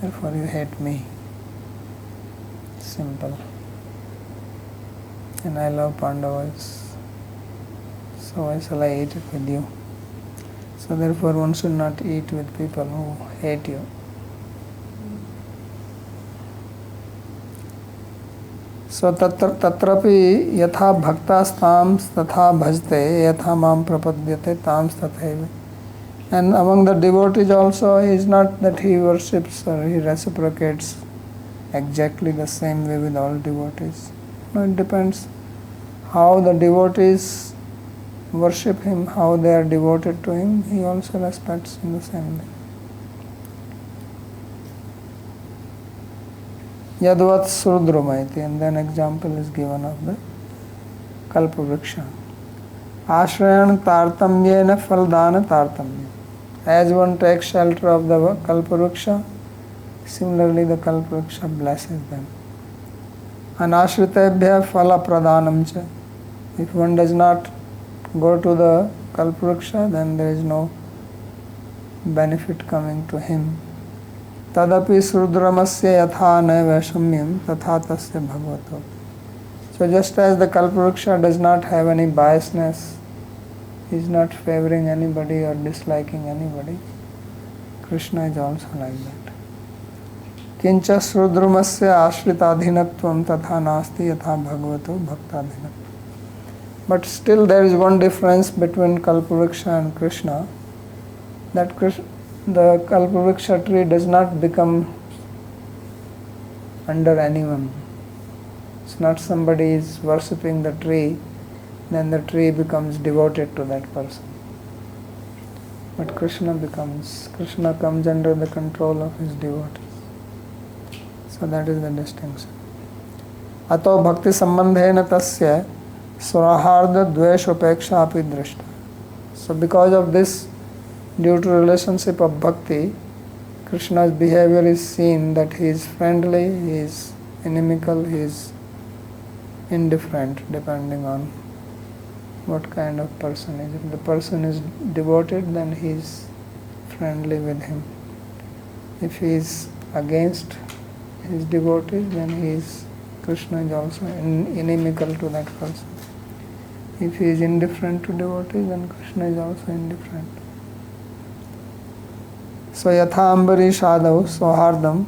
therefore you hate me. Simple. And I love Pandavas, so why shall I eat it with you? So therefore one should not eat with people who hate you. So tatrapi yatha bhaktas tams tatha bhajte yatha mam prapadyate tams tathaiva. And among the devotees also, it is not that he worships or he reciprocates exactly the same way with all devotees. No, it depends how the devotees worship him, how they are devoted to him, he also respects in the same way. Yadvat Surdrumaiti, and then example is given of the Kalpavriksha. Ashrayan tartamyena faldana tartamya. As one takes shelter of the Kalpavriksha, similarly the Kalpavriksha blesses them. Anashritebhya phala pradhanam cha. If one does not go to the Kalpavriksha, then there is no benefit coming to him. Tadapi Srudramasya yatha na vaishamyam tatha tasya bhagavato. So just as the Kalpavriksha does not have any biasness, he is not favoring anybody or disliking anybody, Krishna is also like that. Kincha Srudramasya ashritadhinatvam tatha nasti yatha bhagavato bhaktadhinatvam. But still there is one difference between Kalpavriksha and Krishna, that the Kalpavriksha tree does not become under anyone. It's not somebody is worshipping the tree then the tree becomes devoted to that person. But Krishna comes under the control of his devotees. So that is the distinction. Ato bhakti sambandhena tasya swarharda dveshopeksha api drishta. So because of this, due to relationship of bhakti, Krishna's behavior is seen that he is friendly, he is inimical, he is indifferent, depending on what kind of person is. If the person is devoted, then he is friendly with him. If he is against his devotees, then Krishna is also inimical to that person. If he is indifferent to devotees, then Krishna is also indifferent. So yatha ambarish adau sohardam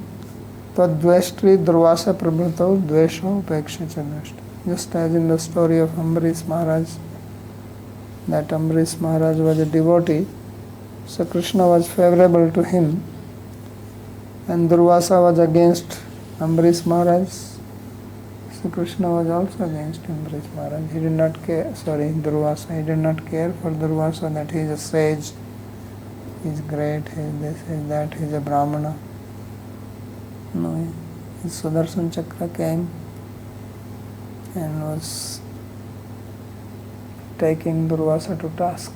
tadveshtri durvasa prabhutau dvesho upeksha chanashta. Just as in the story of Ambarish Maharaj, that Ambarish Maharaj was a devotee, so Krishna was favorable to him, and Durvasa was against Ambarish Maharaj, so Krishna was also against Ambarish Maharaj. He did not care, Durvasa, he did not care for Durvasa that he is a sage, he is great, he is this, he is that, he is a Brahmana. No, his Sudarshan Chakra came and was taking Durvasa to task.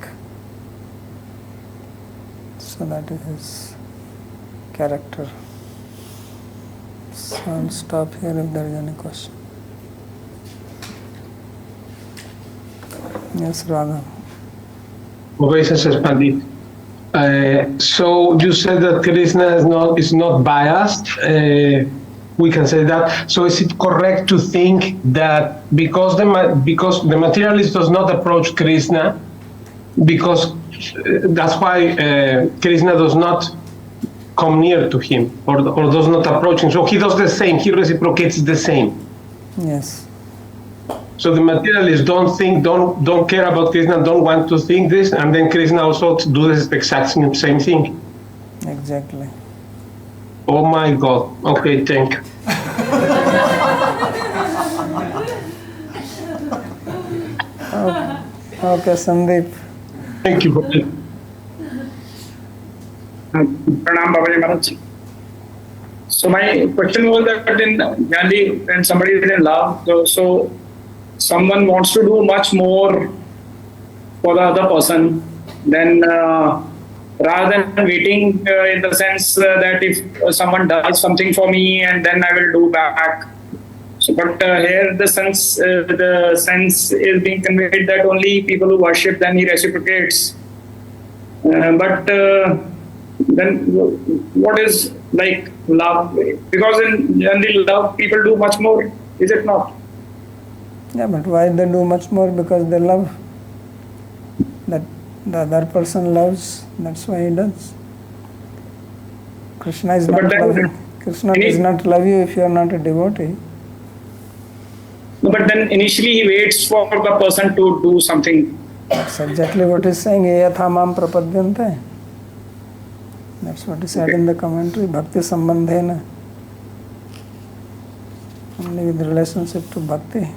So that is his character. So I'll stop here if there is any question. Yes, Radha. Obeisance, Pandit. So you said that Krishna is not biased. We can say that. So is it correct to think that because the materialist does not approach Krishna, because that's why Krishna does not come near to him or does not approach him. So he does the same. He reciprocates the same. Yes. So the materialists don't care about Krishna, don't want to think this, and then Krishna also do the exact same thing. Exactly. Oh my God. Okay, thank you. Okay, Sandeep. Thank you. Pranam Babaji Maharaj. So my question was that in Gandhi, when somebody is in love, so someone wants to do much more for the other person than rather than waiting in the sense that if someone does something for me and then I will do back. So, but here the sense is being conveyed that only people who worship, then he reciprocates. But then what is like love? Because in the love people do much more, is it not? Yeah, but why they do much more? Because they love. That the other person loves, that's why he does. Krishna is not loving. Krishna does not love you if you are not a devotee. No, but then initially he waits for the person to do something. That's exactly what he's saying. Yatha mam prapadyante. That's what he said in the commentary. Bhakti sambandhena. Only with relationship to bhakti.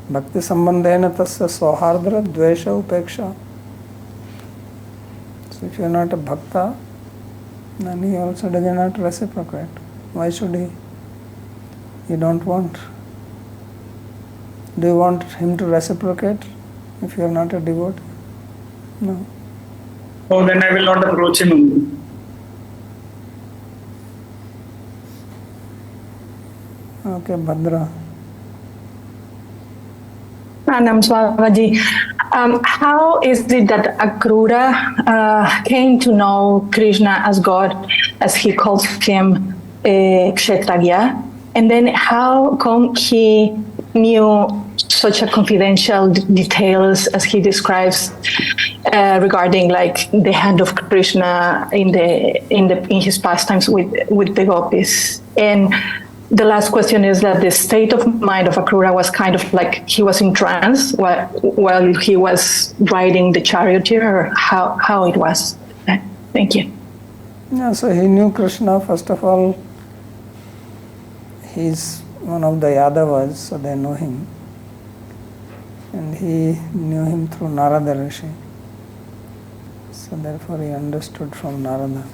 Bhakti sambandhena tasya sohardra dvesha upeksha. So if you are not a bhakta, then he also does not reciprocate. Why should he? You don't want. Do you want him to reciprocate if you are not a devotee? No. Oh, then I will not approach him only. Okay, Bhadra. Pranam Swavaji. How is it that Akrura came to know Krishna as God, as he calls him, Kshetragya? And then how come he knew such a confidential details as he describes regarding like the hand of Krishna in his pastimes with the gopis? And the last question is that the state of mind of Akrura was kind of like he was in trance while he was riding the charioteer, or how it was. Thank you. Yeah, so he knew Krishna. First of all, he's one of the Yadavas, so they know him. and he knew him through Narada Rishi. So therefore he understood from Narada.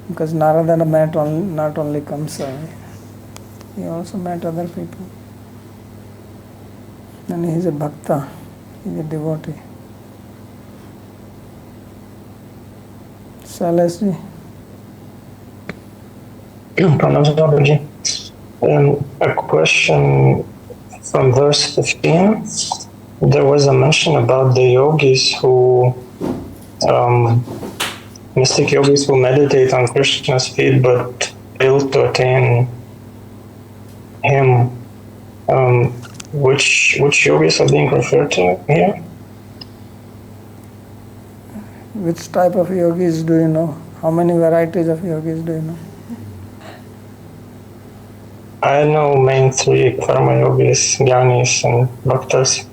Because Narada met not only Kamsa, he also met other people. And he is a bhakta, he is a devotee. Salasji. A question from verse 15. There was a mention about the yogis who, mystic yogis who meditate on Krishna's feet but fail to attain him. Which yogis are being referred to here? Which type of yogis do you know? How many varieties of yogis do you know? I know main three: karma yogis, jnanis, and bhaktas.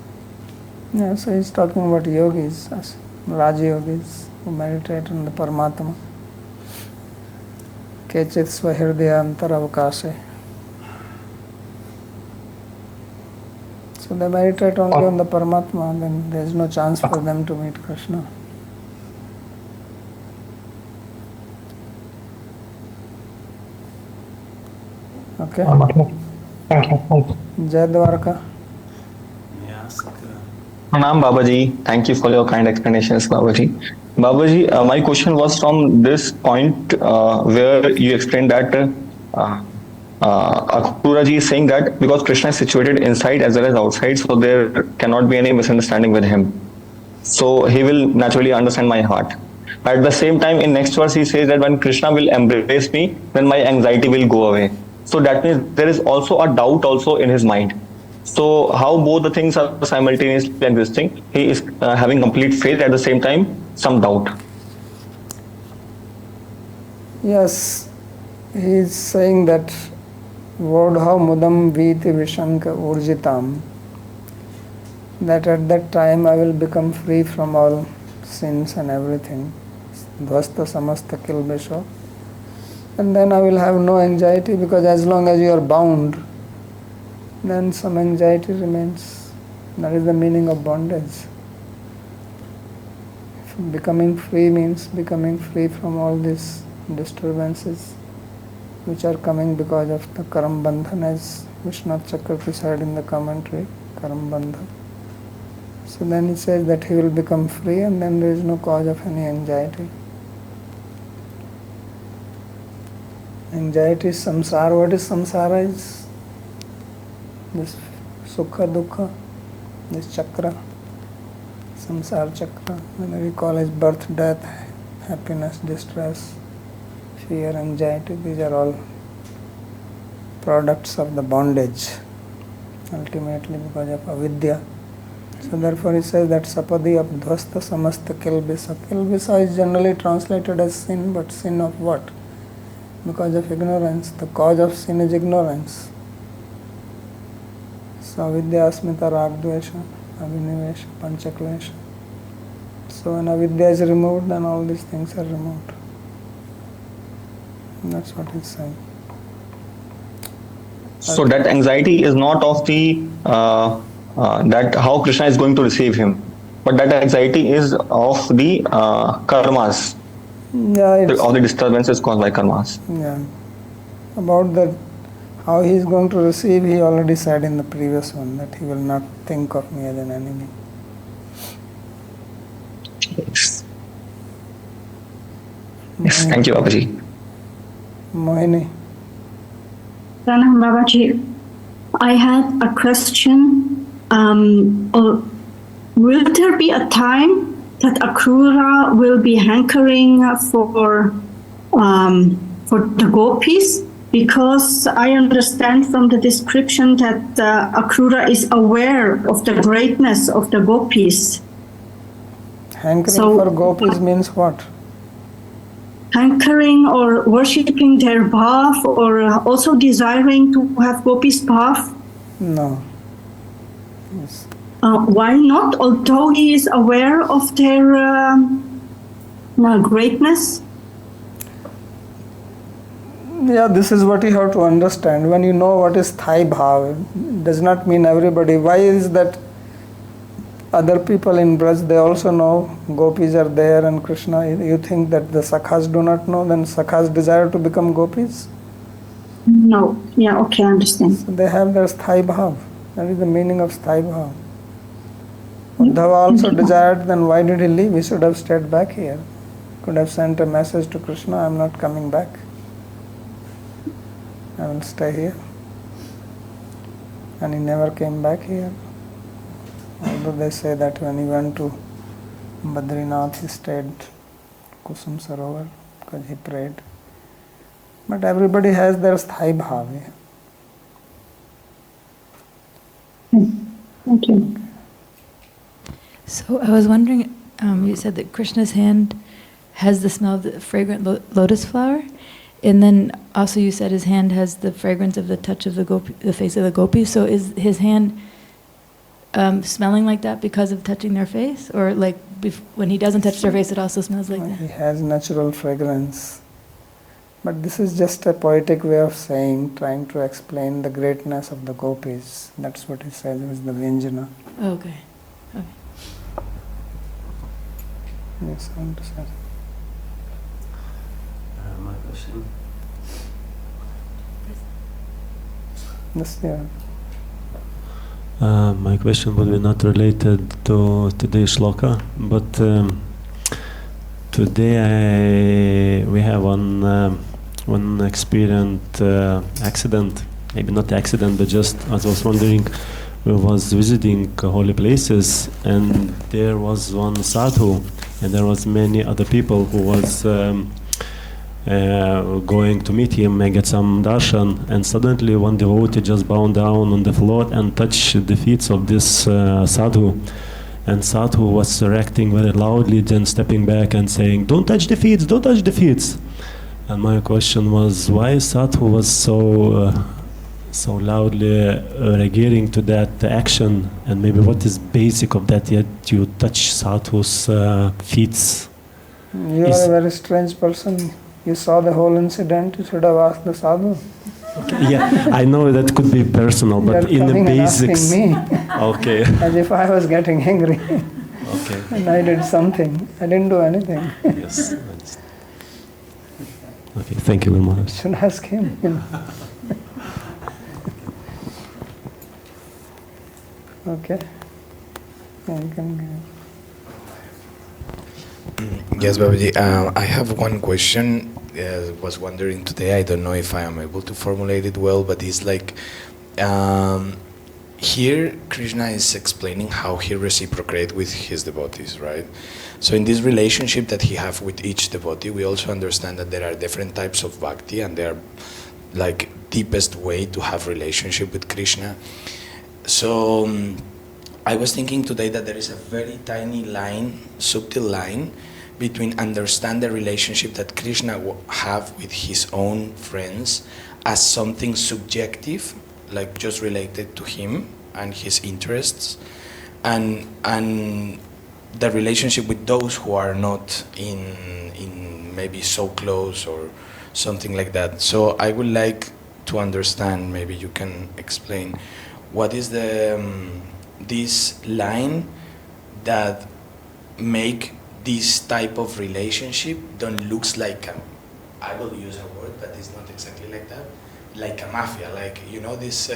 Yeah, so he's talking about yogis, Raja yogis, who meditate on the Paramatma. Kechit swahirdaya antaravakase. So they meditate only on the Paramatma, then there is no chance for them to meet Krishna. Okay. Thank you. Jai Dwarka. Pranam Babaji, thank you for your kind explanations, Babaji. Babaji, my question was from this point where you explained that Akruraji is saying that because Krishna is situated inside as well as outside, so there cannot be any misunderstanding with him. So he will naturally understand my heart. At the same time, in next verse, he says that when Krishna will embrace me, then my anxiety will go away. So that means there is also a doubt also in his mind. So how both the things are simultaneously existing? He is having complete faith, at the same time some doubt. Yes, he is saying that Vodha mudam viti vishanka urjitam, that at that time I will become free from all sins and everything. Dvasta samasta kilbesho. And then I will have no anxiety, because as long as you are bound, then some anxiety remains. That is the meaning of bondage. Becoming free means becoming free from all these disturbances which are coming because of the karam bandhan, as Vishwanath Chakravarti said in the commentary, karam bandhan. So then he says that he will become free, and then there is no cause of any anxiety. Anxiety is samsara. What is samsara? Is this sukha, dukkha, this chakra, samsara chakra, whether we call it birth, death, happiness, distress, fear, anxiety, these are all products of the bondage, ultimately because of avidya. So therefore he says that sapadi abdhvasta samasta kilbisa. Kilbisa is generally translated as sin, but sin of what? Because of ignorance. The cause of sin is ignorance. So avidya, asmita, ragdvesha, abhinivesha, panchaklesha. So when avidya is removed, then all these things are removed. And that's what he's saying. So that anxiety is not of the that how Krishna is going to receive him, but that anxiety is of the karmas, of the disturbances caused by karmas. Yeah. About that, how he is going to receive, he already said in the previous one that he will not think of me as an enemy. Yes. Yes. Thank you, Babaji. Mohini. Pranam Babaji, I had a question. Will there be a time that Akrura will be hankering for the gopis? Because I understand from the description that Akrura is aware of the greatness of the gopis. Hankering for gopis means what? Hankering or worshipping their bhav, or also desiring to have gopis bhav? No. Yes. Why not? Although he is aware of their greatness? Yeah, this is what you have to understand. When you know what is Thai Bhav, it does not mean everybody. Why is that other people in Braj, they also know gopis are there and Krishna? You think that the Sakhas do not know, then Sakhas desire to become gopis? No. Yeah, okay, I understand. So they have their Sthai Bhav. That is the meaning of Sthai Bhav. Uddhava also desired, then why did he leave? He should have stayed back here. Could have sent a message to Krishna, I am not coming back. I will stay here. And he never came back here. Although they say that when he went to Badrinath, he stayed Kusum Sarovar because he prayed. But everybody has their Sthai Bhav. Thank you. So I was wondering, you said that Krishna's hand has the smell of the fragrant lotus flower, and then also you said his hand has the fragrance of the touch of the face of the gopi. So is his hand smelling like that because of touching their face, or like when he doesn't touch their face, it also smells like that? He has natural fragrance. But this is just a poetic way of saying, trying to explain the greatness of the gopis. That's what he says with the Vyanjana. Okay. Okay. Yes, I want to say. My question. Yes, yeah. My question would be not related to today's shloka, but today we have one experienced accident, maybe not accident, but just as I was wondering, we was visiting holy places, and there was one sadhu, and there was many other people who was going to meet him and get some darshan, and suddenly one devotee just bowed down on the floor and touched the feet of this sadhu. And sadhu was reacting very loudly, then stepping back and saying, "Don't touch the feet, don't touch the feet." And my question was, why sadhu was so loudly reacting to that action, and maybe what is basic of that, yet you touch sadhu's feet? You are a very strange person. You saw the whole incident, you should have asked the sadhu. Yeah, I know that could be personal, but in the basics. Me, okay. as if I was getting angry. Okay. And I did something. I didn't do anything. Yes. Okay, thank you very much. Should ask him. Okay. Yeah, you can go. Yes, Babaji. I have one question. Was wondering today. I don't know if I am able to formulate it well, but it's like here Krishna is explaining how he reciprocates with his devotees, right? So in this relationship that he have with each devotee, we also understand that there are different types of bhakti, and there are like deepest way to have relationship with Krishna. So I was thinking today that there is a very tiny line, subtle line, between understand the relationship that Krishna have with his own friends as something subjective, like just related to him and his interests, and the relationship with those who are not in maybe so close or something like that. So I would like to understand, maybe you can explain, what is the this line that make this type of relationship don't looks like a, I will use a word, but it's not exactly like that, like a mafia, like, you know, this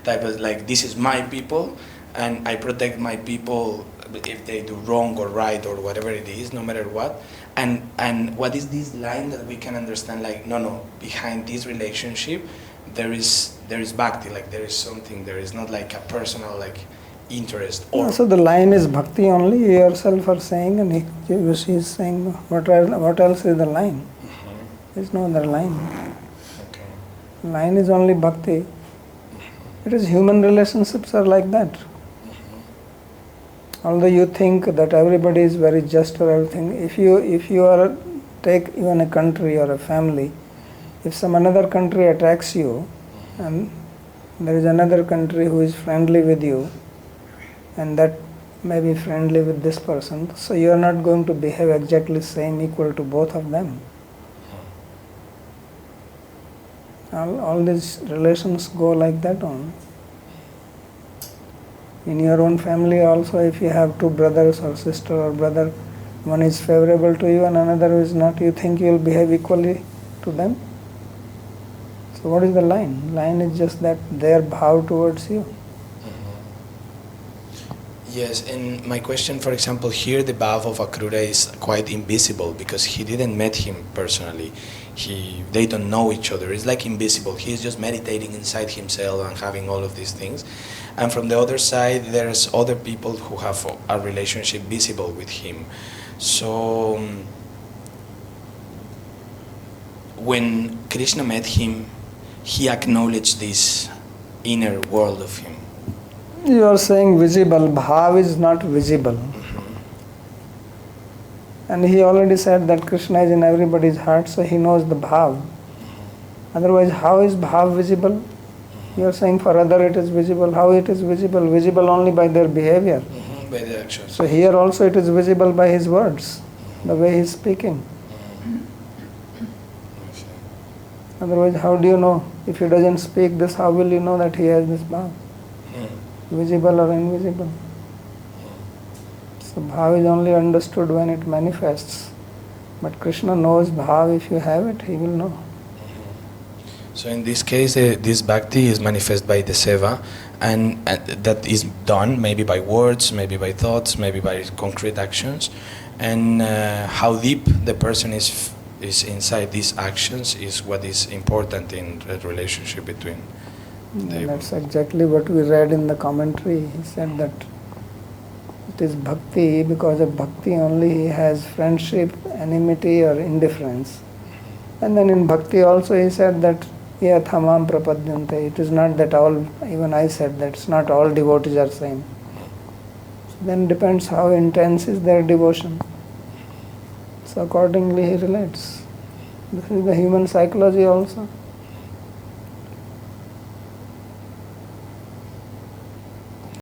type of, like, this is my people and I protect my people if they do wrong or right or whatever it is, no matter what. And what is this line that we can understand, like, no, behind this relationship there is bhakti, like there is something, there is not like a personal like interest. Or So the line is bhakti only, you yourself are saying, and she is saying, what else is the line? There is no other line. Okay. Line is only bhakti. It is human relationships are like that. Although you think that everybody is very just or everything, if you are take even a country or a family, if some another country attacks you, and there is another country who is friendly with you, and that may be friendly with this person, so you are not going to behave exactly same, equal to both of them. All these relations go like that only. In your own family also, if you have two brothers or sister or brother, one is favorable to you and another is not, you think you will behave equally to them? So what is the line? Line is just that their bhav towards you. Yes, and my question, for example, here the bhav of Akrura is quite invisible because he didn't meet him personally. They don't know each other. It's like invisible. He's just meditating inside himself and having all of these things. And from the other side, there's other people who have a relationship visible with him. So when Krishna met him, he acknowledged this inner world of him. You are saying visible. Bhav is not visible. And he already said that Krishna is in everybody's heart, so he knows the bhav. Otherwise, how is bhav visible? You are saying for other it is visible. How it is visible? Visible only by their behavior. By the actions. So here also it is visible by his words, the way he is speaking. Otherwise, how do you know? If he doesn't speak this, how will you know that he has this bhav? Visible or invisible? So bhav is only understood when it manifests. But Krishna knows bhav. If you have it, he will know. So in this case, this bhakti is manifest by the seva, and that is done maybe by words, maybe by thoughts, maybe by concrete actions. And how deep the person is inside these actions is what is important in the relationship between them. That's exactly what we read in the commentary. He said that it is bhakti, because of bhakti only he has friendship, enmity or indifference. And then in bhakti also he said that yathamam prapadyante. It is not that all, even I said that it's not all devotees are same. Then depends how intense is their devotion. So accordingly he relates. This is the human psychology also.